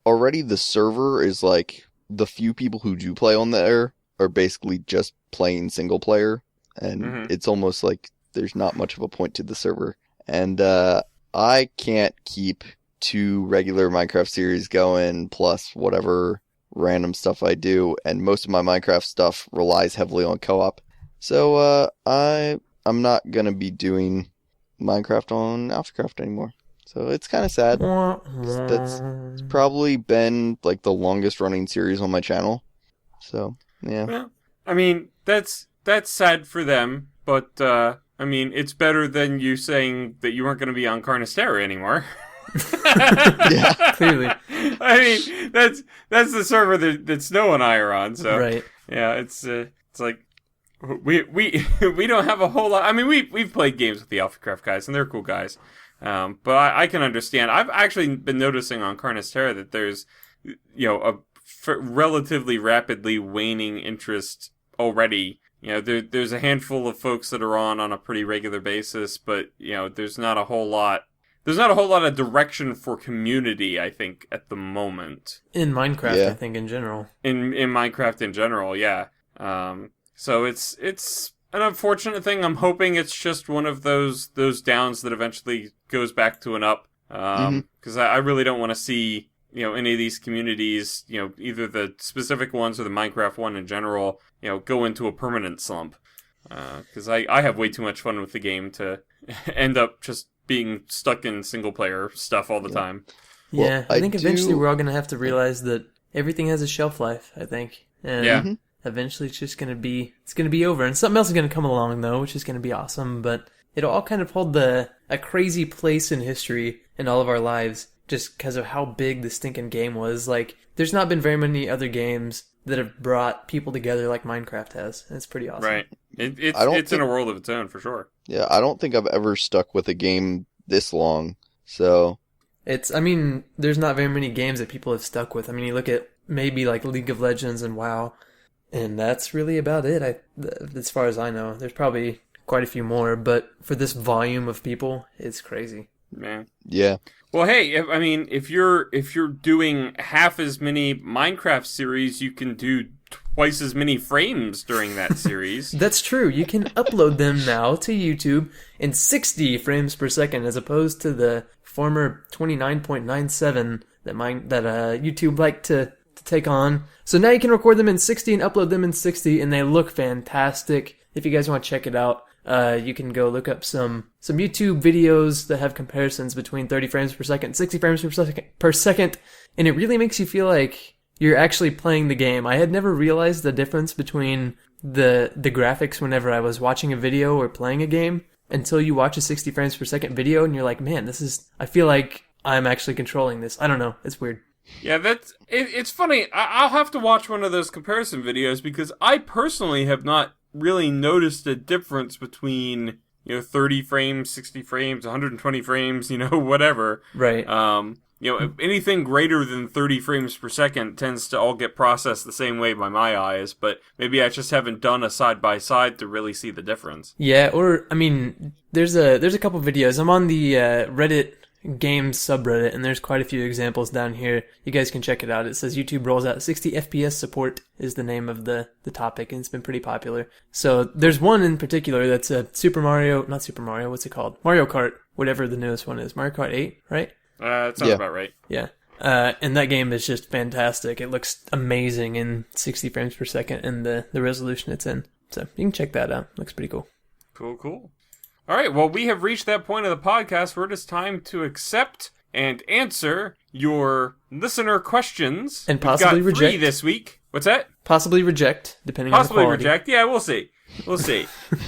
already the server is like, the few people who do play on there are basically just playing single player, and it's almost like there's not much of a point to the server. And I can't keep 2 regular Minecraft series going, plus whatever random stuff I do, and most of my Minecraft stuff relies heavily on co-op. So I'm not gonna be doing Minecraft on Alphycraft anymore. So it's kind of sad. That's probably been like the longest running series on my channel. So yeah. Well, I mean, that's sad for them, but I mean, it's better than you saying that you weren't going to be on Carnistera anymore. Yeah, clearly. I mean, that's the server that Snow and I are on. So Right. Yeah, it's like we don't have a whole lot. I mean, we've played games with the Alphycraft guys, and they're cool guys. But I can understand. I've actually been noticing on Carnistera that there's, a relatively rapidly waning interest already. There's a handful of folks that are on a pretty regular basis, but there's not a whole lot. There's not a whole lot of direction for community, I think, at the moment. In Minecraft, I think, in general. In Minecraft in general, yeah. So it's an unfortunate thing. I'm hoping it's just one of those downs that eventually goes back to an up. Because I really don't want to see, any of these communities, either the specific ones or the Minecraft one in general, go into a permanent slump. Because I have way too much fun with the game to end up just being stuck in single player stuff all the time. Yeah, Well, I think eventually we're all going to have to realize that everything has a shelf life, I think. And eventually it's just going to be over. And something else is going to come along, though, which is going to be awesome. But it'll all kind of hold a crazy place in history in all of our lives just because of how big the stinking game was. Like, there's not been very many other games that have brought people together like Minecraft has. And it's pretty awesome. Right. It's in a world of its own, for sure. Yeah, I don't think I've ever stuck with a game this long, so... I mean, there's not very many games that people have stuck with. I mean, you look at maybe like League of Legends and WoW, and that's really about it, as far as I know. There's probably quite a few more, but for this volume of people, it's crazy. Man. Yeah. Well, hey, if you're doing half as many Minecraft series, you can do twice as many frames during that series. That's true. You can upload them now to YouTube in 60 frames per second, as opposed to the former 29.97 that YouTube liked to take on. So now you can record them in 60 and upload them in 60, and they look fantastic. If you guys want to check it out, you can go look up some YouTube videos that have comparisons between 30 frames per second and 60 frames per second, and it really makes you feel like you're actually playing the game. I had never realized the difference between the graphics whenever I was watching a video or playing a game until you watch a 60 frames per second video and you're like, man, I feel like I'm actually controlling this. I don't know. It's weird. Yeah, it's funny. I'll have to watch one of those comparison videos because I personally have not really noticed a difference between, 30 frames, 60 frames, 120 frames, whatever. Right. Anything greater than 30 frames per second tends to all get processed the same way by my eyes, but maybe I just haven't done a side-by-side to really see the difference. Yeah, or, there's a couple videos. I'm on the Reddit games subreddit, and there's quite a few examples down here. You guys can check it out. It says YouTube rolls out 60 FPS support is the name of the topic, and it's been pretty popular. So there's one in particular that's a Mario Kart, whatever the newest one is. Mario Kart 8, right? That sounds about right. Yeah. And that game is just fantastic. It looks amazing in 60 frames per second and the resolution it's in. So you can check that out. Looks pretty cool. Cool. All right, well, we have reached that point of the podcast where it is time to accept and answer your listener questions. And possibly We've got 3 reject. this week. What's that? Possibly reject, depending on the quality. Possibly reject. Yeah, we'll see.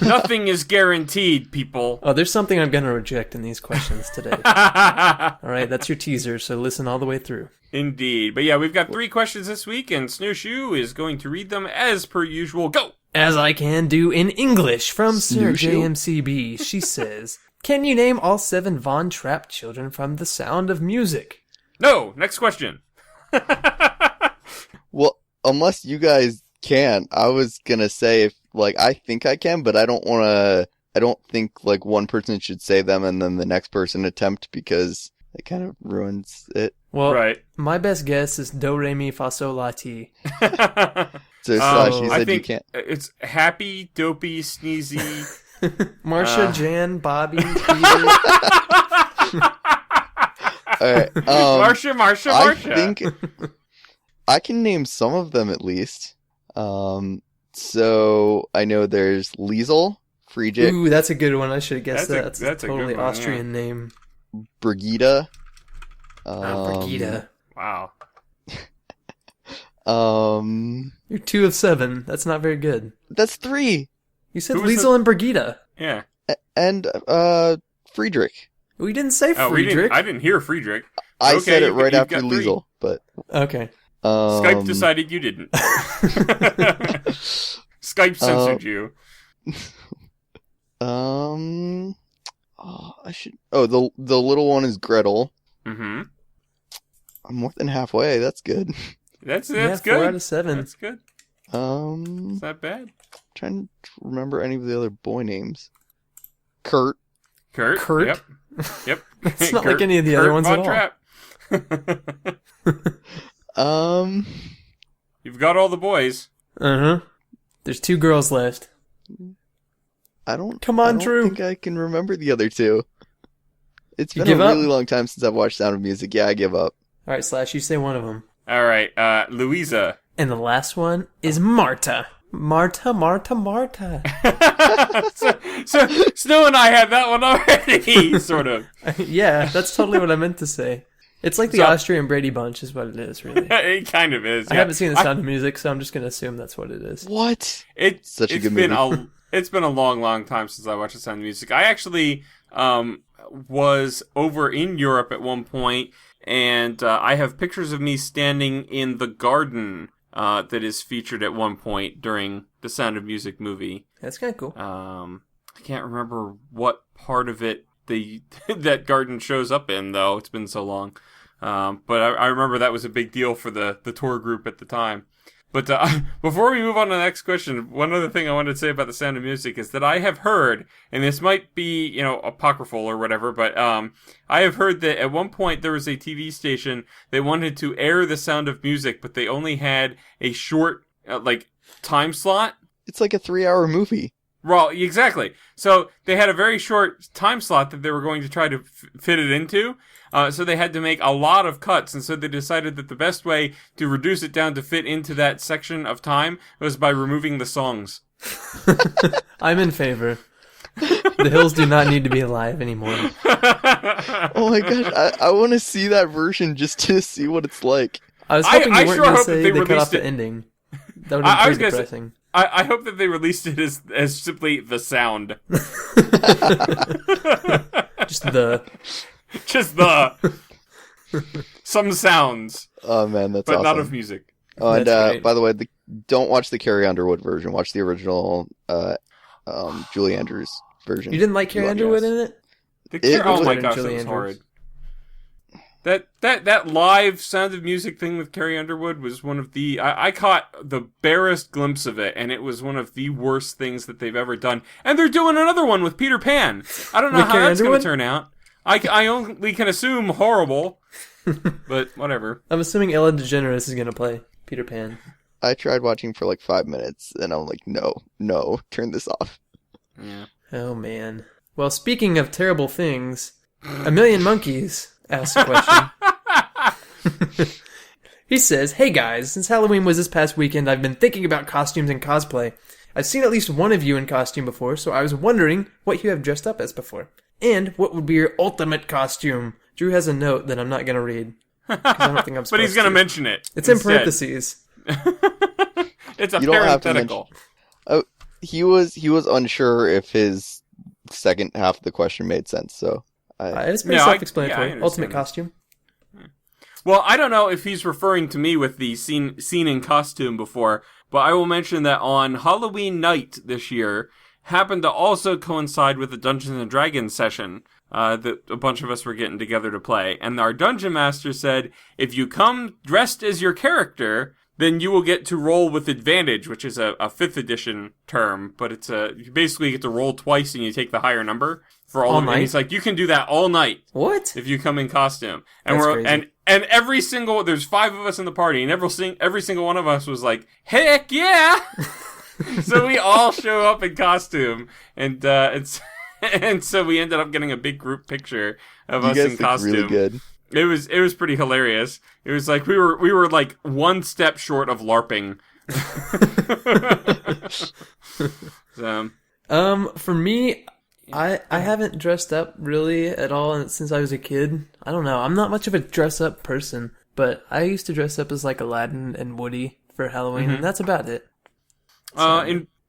Nothing is guaranteed, people. Oh, there's something I'm going to reject in these questions today. All right, that's your teaser, so listen all the way through. Indeed. But yeah, we've got 3 questions this week, and Snowshoe is going to read them as per usual. Go! As I can do in English from Sir Snowshoe? JMCB, she says, can you name all 7 Von Trapp children from The Sound of Music? No! Next question. Well, unless you guys can, I was gonna say I think I can, but I don't think one person should say them and then the next person attempt because it kind of ruins it. Well, Right. my best guess is Do, Re, Mi, Fa, Sol, La, Ti. So Slash, you I said you think can't. it's Happy, Dopey, Sneezy. Marcia, Jan, Bobby, Peter. Alright, Marcia. I think I can name some of them at least. So I know there's Liesel, Friedrich, Ooh, that's a good one. I should have guessed that. That's a That's a good totally one, Austrian name. Brigida. Brigida. Wow. You're 2 of 7. That's not very good. That's 3. You said Who was Liesel and Brigida. Yeah. And Friedrich. We didn't say Oh, Friedrich. I didn't hear Friedrich. I Okay, said it right you've after got 3. Liesel, but Okay. Skype decided you didn't. Skype censored you. I should. Oh, the little one is Gretel. Mm-hmm. I'm more than halfway. That's good. That's Yeah, good. 4 out of 7. That's good. Um, It's not bad. trying to remember any of the other boy names. Kurt. Kurt. Kurt? Yep. It's not like any of the other ones Von at all. You've got all the boys. Uh-huh. There's 2 girls left. Come on, I don't Drew. think I can remember the other 2. It's You been a give up? really long time since I've watched Sound of Music. Yeah, I give up. All right, Slash, you say one of them. All right. Louisa. And the last one is Marta. Marta. So Snow and I had that one already, sort of. Yeah, that's totally what I meant to say. It's like the So- Austrian Brady Bunch is what it is, really. It kind of is. I yeah. haven't seen The Sound of Music, so I'm just going to assume that's what it is. What? Such a it's good been movie. It's been a long time since I watched The Sound of Music. I actually was over in Europe at one point, and I have pictures of me standing in the garden that is featured at one point during the Sound of Music movie. That's kind of cool. I can't remember what part of it that garden shows up in, though. It's been so long. But I remember that was a big deal for the tour group at the time. But before we move on to the next question, one other thing I wanted to say about The Sound of Music is that I have heard, and this might be, apocryphal or whatever, but I have heard that at one point there was a TV station that wanted to air The Sound of Music, but they only had a short, time slot. It's like a 3-hour movie. Well, exactly. So they had a very short time slot that they were going to try to fit it into. So they had to make a lot of cuts. And so they decided that the best way to reduce it down to fit into that section of time was by removing the songs. I'm in favor. The Hills do not need to be alive anymore. Oh my gosh, I want to see that version just to see what it's like. I was hoping I you weren't sure going to hope that say they they cut released off the it. ending. That would I be was pretty gonna say- depressing. I hope that they released it as simply the sound. Just the... Just the... Some sounds. Oh man, that's but awesome. not of music. Oh, and That's by the way, don't watch the Carrie Underwood version. Watch the original Julie Andrews version. You didn't like Carrie Underwood in it? Oh my better than gosh, Julie that was Andrews. horrid. That live Sound of Music thing with Carrie Underwood was one of the... I caught the barest glimpse of it, and it was one of the worst things that they've ever done. And they're doing another one with Peter Pan. I don't know With how Carrie that's going Underwood? to turn out. I only can assume horrible, but whatever. I'm assuming Ellen DeGeneres is going to play Peter Pan. I tried watching for like 5 minutes, and I'm like, no, turn this off. Yeah. Oh, man. Well, speaking of terrible things, A Million Monkeys asked a question. He says, "Hey guys, since Halloween was this past weekend, I've been thinking about costumes and cosplay. I've seen at least one of you in costume before, so I was wondering what you have dressed up as before. And what would be your ultimate costume?" Drew has a note that I'm not going to read. 'Cause I don't think I'm supposed But he's going to to. mention it. It's in instead. parentheses. It's a You don't have to parenthetical. Oh, he was unsure if his second half of the question made sense. So It's pretty No, I self-explanatory. understand Ultimate that. costume. Well, I don't know if he's referring to me with the scene in costume before, but I will mention that on Halloween night this year happened to also coincide with the Dungeons and Dragons session that a bunch of us were getting together to play. And our dungeon master said, if you come dressed as your character, then you will get to roll with advantage, which is a 5th edition term, but it's you basically get to roll twice and you take the higher number for all of it. night? And he's like, you can do that all night What? if you come in costume. And That's we're crazy. and every single there's 5 of us in the party, and every single one of us was like, heck yeah. So we all show up in costume, and and so we ended up getting a big group picture of you us guys in look costume. really good. It was pretty hilarious. It was like we were like one step short of LARPing. So, For me, I haven't dressed up really at all since I was a kid. I don't know. I'm not much of a dress-up person, but I used to dress up as like Aladdin and Woody for Halloween, and that's about it.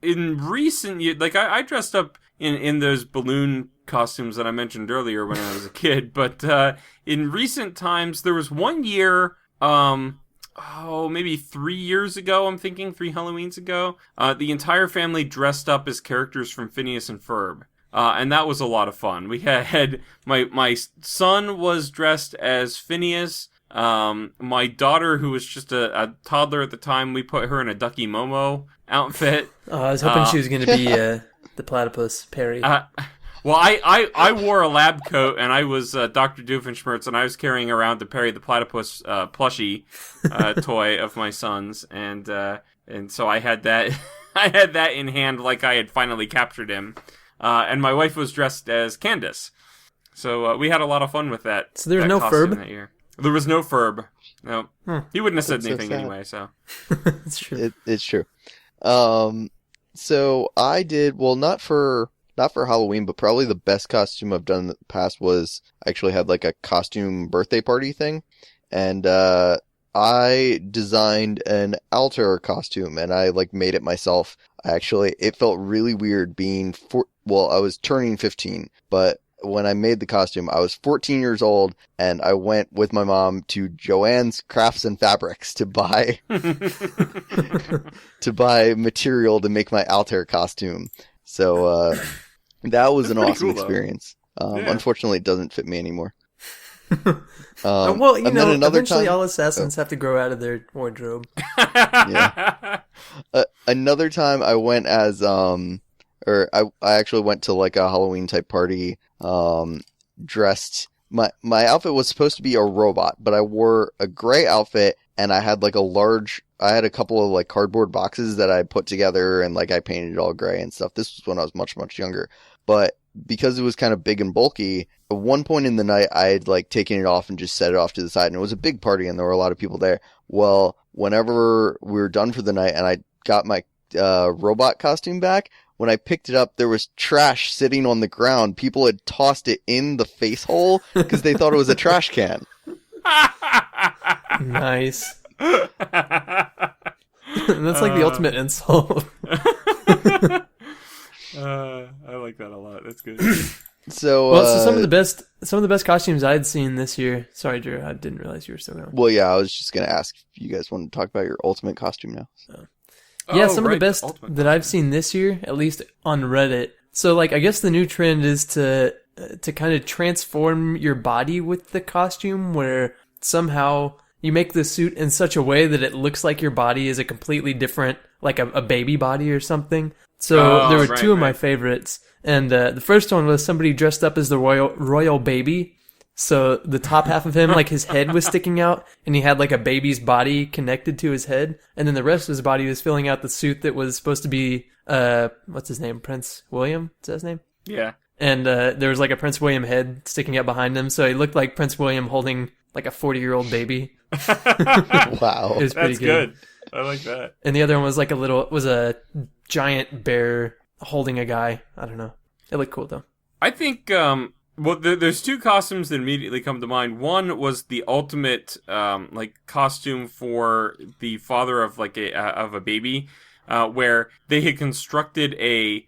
in recent years, like I dressed up in those balloon costumes that I mentioned earlier when I was a kid, but in recent times there was one year, maybe 3 years ago, I'm thinking 3 Halloweens ago, the entire family dressed up as characters from Phineas and Ferb. And that was a lot of fun. We had my son was dressed as Phineas. My daughter, who was just a toddler at the time, we put her in a Ducky Momo outfit. I was hoping she was going to be the platypus Perry. Well, I wore a lab coat, and I was Dr. Doofenshmirtz, and I was carrying around the Perry the Platypus plushie toy of my son's, and so I had that I had that in hand, like I had finally captured him. And my wife was dressed as Candace, so we had a lot of fun with that. So there was that no costume Ferb? That year. There was no Ferb. No, he wouldn't have said That's so anything sad. anyway. So That's true. It's true. So I did, well, not for Halloween, but probably the best costume I've done in the past was I actually had like a costume birthday party thing, and I designed an altar costume, and I like made it myself. It felt really weird being I was turning 15, but when I made the costume, I was 14 years old, and I went with my mom to Joann's Crafts and Fabrics to buy material to make my altar costume. So that was an pretty awesome cool, though. experience. Yeah. Unfortunately, it doesn't fit me anymore. Well, and then another eventually time- all assassins have to grow out of their wardrobe. Yeah. Another time I went as I actually went to like a Halloween type party dressed. My outfit was supposed to be a robot, but I wore a gray outfit, and I had like I had a couple of like cardboard boxes that I put together, and like I painted it all gray and stuff. This was when I was much, much younger, but because it was kind of big and bulky, at one point in the night I had like taken it off and just set it off to the side, and it was a big party and there were a lot of people there. Well, whenever we were done for the night and I got my robot costume back, when I picked it up, there was trash sitting on the ground. People had tossed it in the face hole because they thought it was a trash can. Nice. That's like the ultimate insult. I like that a lot. That's good. So, Well, so some of the best some of the best costumes I'd seen this year. Sorry, Drew, I didn't realize you were still going. Well, yeah, I was just going to ask if you guys want to talk about your ultimate costume now. So. Yeah, some of the best that I've seen this year, at least on Reddit. So, like, I guess the new trend is to kind of transform your body with the costume, where somehow you make the suit in such a way that it looks like your body is a completely different, like a baby body or something. So there were two of my favorites, and the first one was somebody dressed up as the royal baby. So the top half of him, like his head was sticking out, and he had like a baby's body connected to his head, and then the rest of his body was filling out the suit that was supposed to be, what's his name? Prince William? Is that his name? Yeah. And there was like a Prince William head sticking out behind him, so he looked like Prince William holding like a 40-year-old baby. Wow. It was pretty good. I like that. And the other one was like a giant bear holding a guy. I don't know. It looked cool though. I think, well, there's two costumes that immediately come to mind. One was the ultimate, like, costume for the father of, like, of a baby, where they had constructed a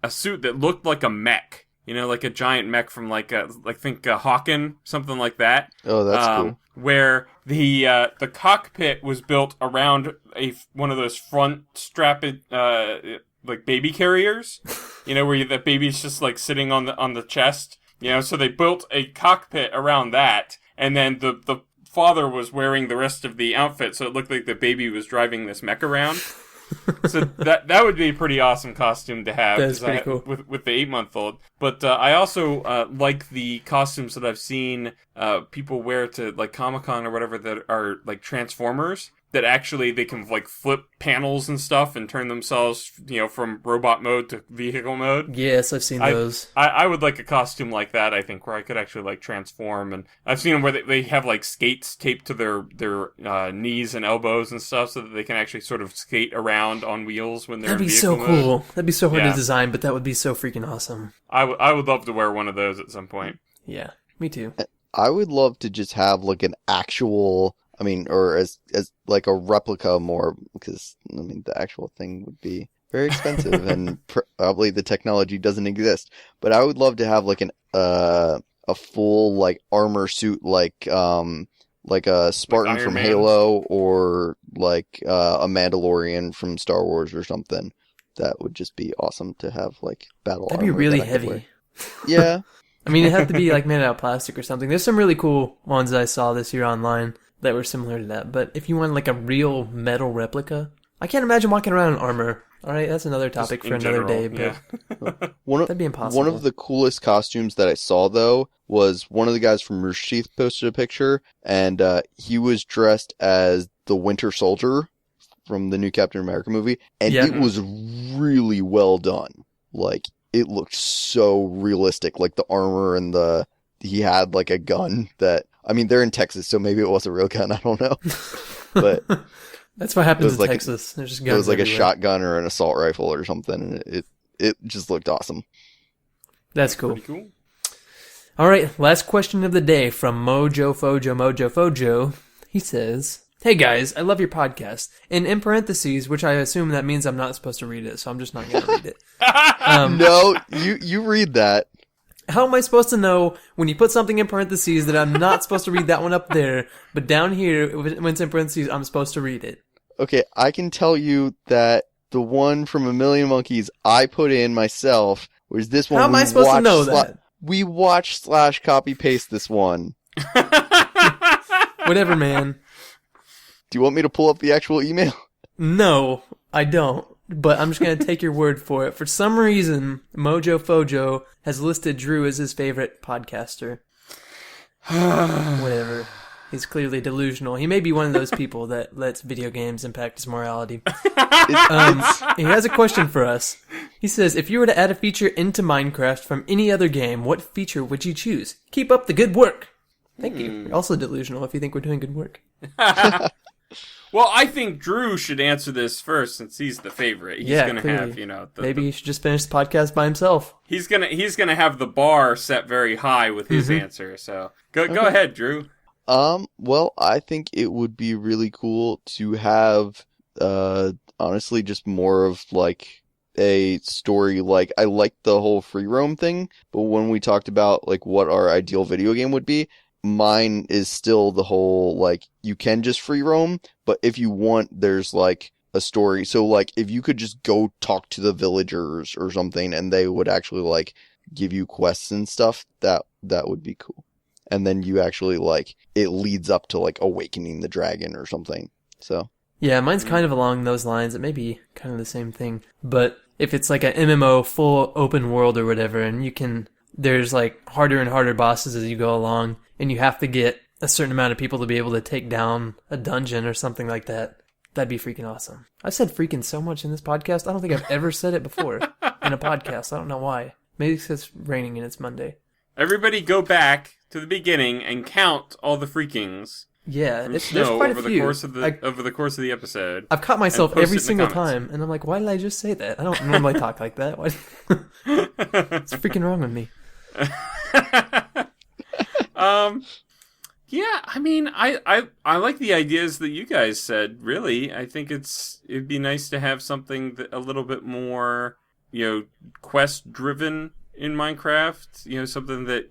suit that looked like a mech. You know, like a giant mech from, like think Hawken, something like that. Oh, that's cool. Where the cockpit was built around one of those front strapped, like baby carriers, you know, where the baby's just like sitting on the chest, you know. So they built a cockpit around that, and then the father was wearing the rest of the outfit, so it looked like the baby was driving this mech around. So that would be a pretty awesome costume to have. That's pretty cool with the 8-month-old. But I also like the costumes that I've seen people wear to like Comic-Con or whatever that are like Transformers. That actually they can like flip panels and stuff and turn themselves, you know, from robot mode to vehicle mode. Yes, I've seen those. I would like a costume like that, I think, where I could actually like transform. And I've seen them where they have like skates taped to their knees and elbows and stuff, so that they can actually sort of skate around on wheels when they're. That'd be so cool. That'd be so hard to design, but that would be so freaking awesome. I would love to wear one of those at some point. Yeah, me too. I would love to just have like an actual. I mean, or as like a replica more, because, I mean, the actual thing would be very expensive and probably the technology doesn't exist. But I would love to have like a full like armor suit, like a Spartan like from Man. Halo, or like a Mandalorian from Star Wars or something. That would just be awesome to have, like, battle That'd be armor really that I could wear. heavy. Yeah. I mean, it'd have to be like made out of plastic or something. There's some really cool ones that I saw this year online that were similar to that. But if you want like a real metal replica, I can't imagine walking around in armar. All right, that's another topic for another day. But that'd be impossible. One of the coolest costumes that I saw, though, was one of the guys from Rooster Teeth posted a picture, and he was dressed as the Winter Soldier from the new Captain America movie, and it was really well done. Like, it looked so realistic, like the armor and he had like a gun that, I mean, they're in Texas, so maybe it was a real gun, I don't know. But that's what happens in like Texas. There's just guns it was like everywhere. A shotgun or an assault rifle or something, and it just looked awesome. That's cool. Pretty cool. All right, last question of the day from Mojo Fojo. He says, "Hey guys, I love your podcast." And in parentheses, which I assume that means I'm not supposed to read it, so I'm just not going to read it. No, you read that. How am I supposed to know when you put something in parentheses that I'm not supposed to read that one up there, but down here, when it's in parentheses, I'm supposed to read it? Okay, I can tell you that the one from A Million Monkeys I put in myself was this one. How am I supposed to know that? We watched / copy paste this one. Whatever, man. Do you want me to pull up the actual email? No, I don't. But I'm just going to take your word for it. For some reason, Mojo Fojo has listed Drew as his favorite podcaster. Whatever. He's clearly delusional. He may be one of those people that lets video games impact his morality. He has a question for us. He says, if you were to add a feature into Minecraft from any other game, what feature would you choose? Keep up the good work. Thank you. You're also delusional if you think we're doing good work. Well, I think Drew should answer this first since he's the favorite. He's going to have, you know... Maybe he should just finish the podcast by himself. He's gonna have the bar set very high with his answer, so... Go ahead, Drew. Well, I think it would be really cool to have, honestly, just more of, like, a story. Like, I liked the whole free roam thing, but when we talked about like what our ideal video game would be, mine is still the whole, like, you can just free roam, but if you want, there's like a story. So like, if you could just go talk to the villagers or something and they would actually like give you quests and stuff, that would be cool. And then you actually like, it leads up to like awakening the dragon or something. So yeah, mine's kind of along those lines. It may be kind of the same thing, but if it's like an MMO full open world or whatever, and there's like harder and harder bosses as you go along, and you have to get a certain amount of people to be able to take down a dungeon or something like that, that'd be freaking awesome. I've said freaking so much in this podcast. I don't think I've ever said it before in a podcast. I don't know why. Maybe it's 'cause it's raining and it's Monday. Everybody go back to the beginning and count all the freakings. Yeah, there's quite over a few. Over the course of the episode. I've caught myself every single time, and I'm like, why did I just say that? I don't normally talk like that. What's freaking wrong with me? Yeah, I mean, I like the ideas that you guys said, really. I think it'd be nice to have something that a little bit more, quest driven in Minecraft. Something that,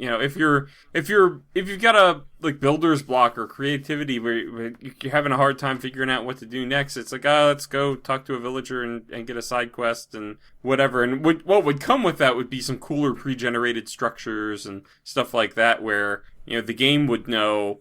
if you've got a like builder's block or creativity where you're having a hard time figuring out what to do next, it's like, let's go talk to a villager and get a side quest and whatever. And what would come with that would be some cooler pre-generated structures and stuff like that, where the game would know,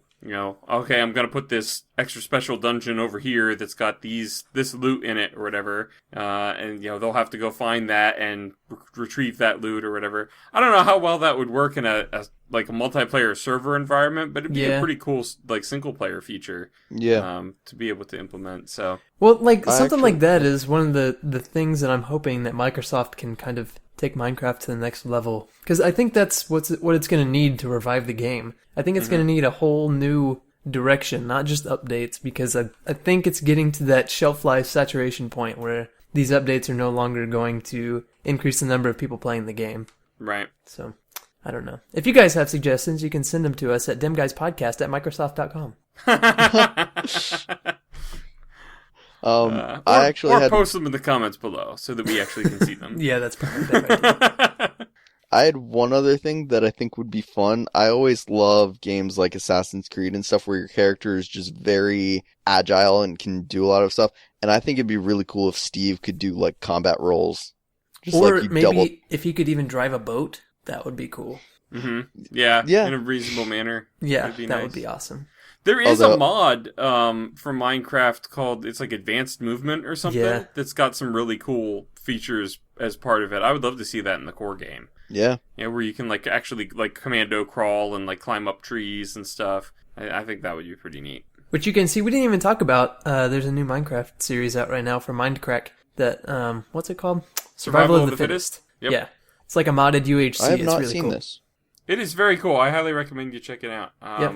okay, I'm gonna put this extra special dungeon over here that's got this loot in it or whatever, and they'll have to go find that and retrieve that loot or whatever. I don't know how well that would work in a multiplayer server environment, but it'd be a pretty cool like single player feature. Yeah. To be able to implement. So something like that is one of the things that I'm hoping that Microsoft can kind of take Minecraft to the next level, because I think that's what it's going to need to revive the game. I think it's going to need a whole new direction, not just updates, because I think it's getting to that shelf life saturation point where these updates are no longer going to increase the number of people playing the game. Right. So, I don't know. If you guys have suggestions, you can send them to us at demguyspodcast@microsoft.com. I actually post them in the comments below so that we actually can see them. Yeah, that's probably a better idea. I had one other thing that I think would be fun. I always love games like Assassin's Creed and stuff where your character is just very agile and can do a lot of stuff. And I think it'd be really cool if Steve could do like combat roles. Or maybe if he could even drive a boat, that would be cool. Mm-hmm. Yeah, in a reasonable manner. Yeah, that would be awesome. There is a mod from Minecraft called, it's like Advanced Movement or something, that's got some really cool features as part of it. I would love to see that in the core game. Yeah. Where you can actually commando crawl and climb up trees and stuff. I think that would be pretty neat. Which you can see, we didn't even talk about, there's a new Minecraft series out right now for Mindcrack that, what's it called? Survival of the Fittest. Yep. Yeah. It's like a modded UHC. I have not really seen cool. this. It is very cool. I highly recommend you check it out. Yep.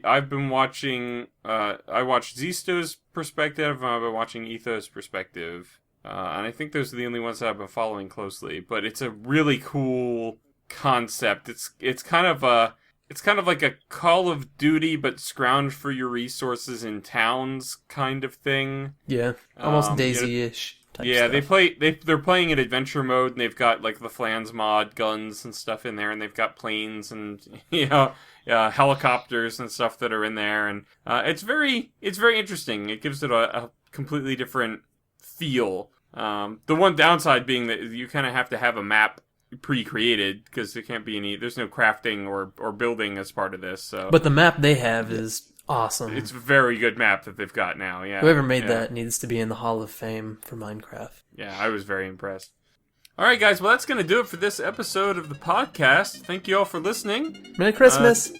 I've been watching, I watched Zisto's perspective, I've been watching Etho's perspective, and I think those are the only ones that I've been following closely, but it's a really cool concept. It's kind of like a Call of Duty, but scrounge for your resources in towns kind of thing. Yeah, almost Daisy-ish. Yeah, they're playing in adventure mode, and they've got the Flans mod guns and stuff in there, and they've got planes and helicopters and stuff that are in there, and it's very interesting. It gives it a completely different feel. The one downside being that you kind of have to have a map pre-created because there's no crafting or building as part of this. So, but the map they have is awesome. It's a very good map that they've got now. Yeah, whoever made that needs to be in the Hall of Fame for Minecraft. Yeah, I was very impressed. All right, guys. Well, that's going to do it for this episode of the podcast. Thank you all for listening. Merry Christmas.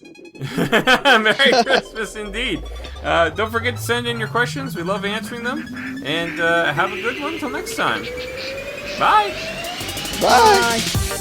Merry Christmas indeed. Don't forget to send in your questions. We love answering them. And have a good one until next time. Bye. Bye.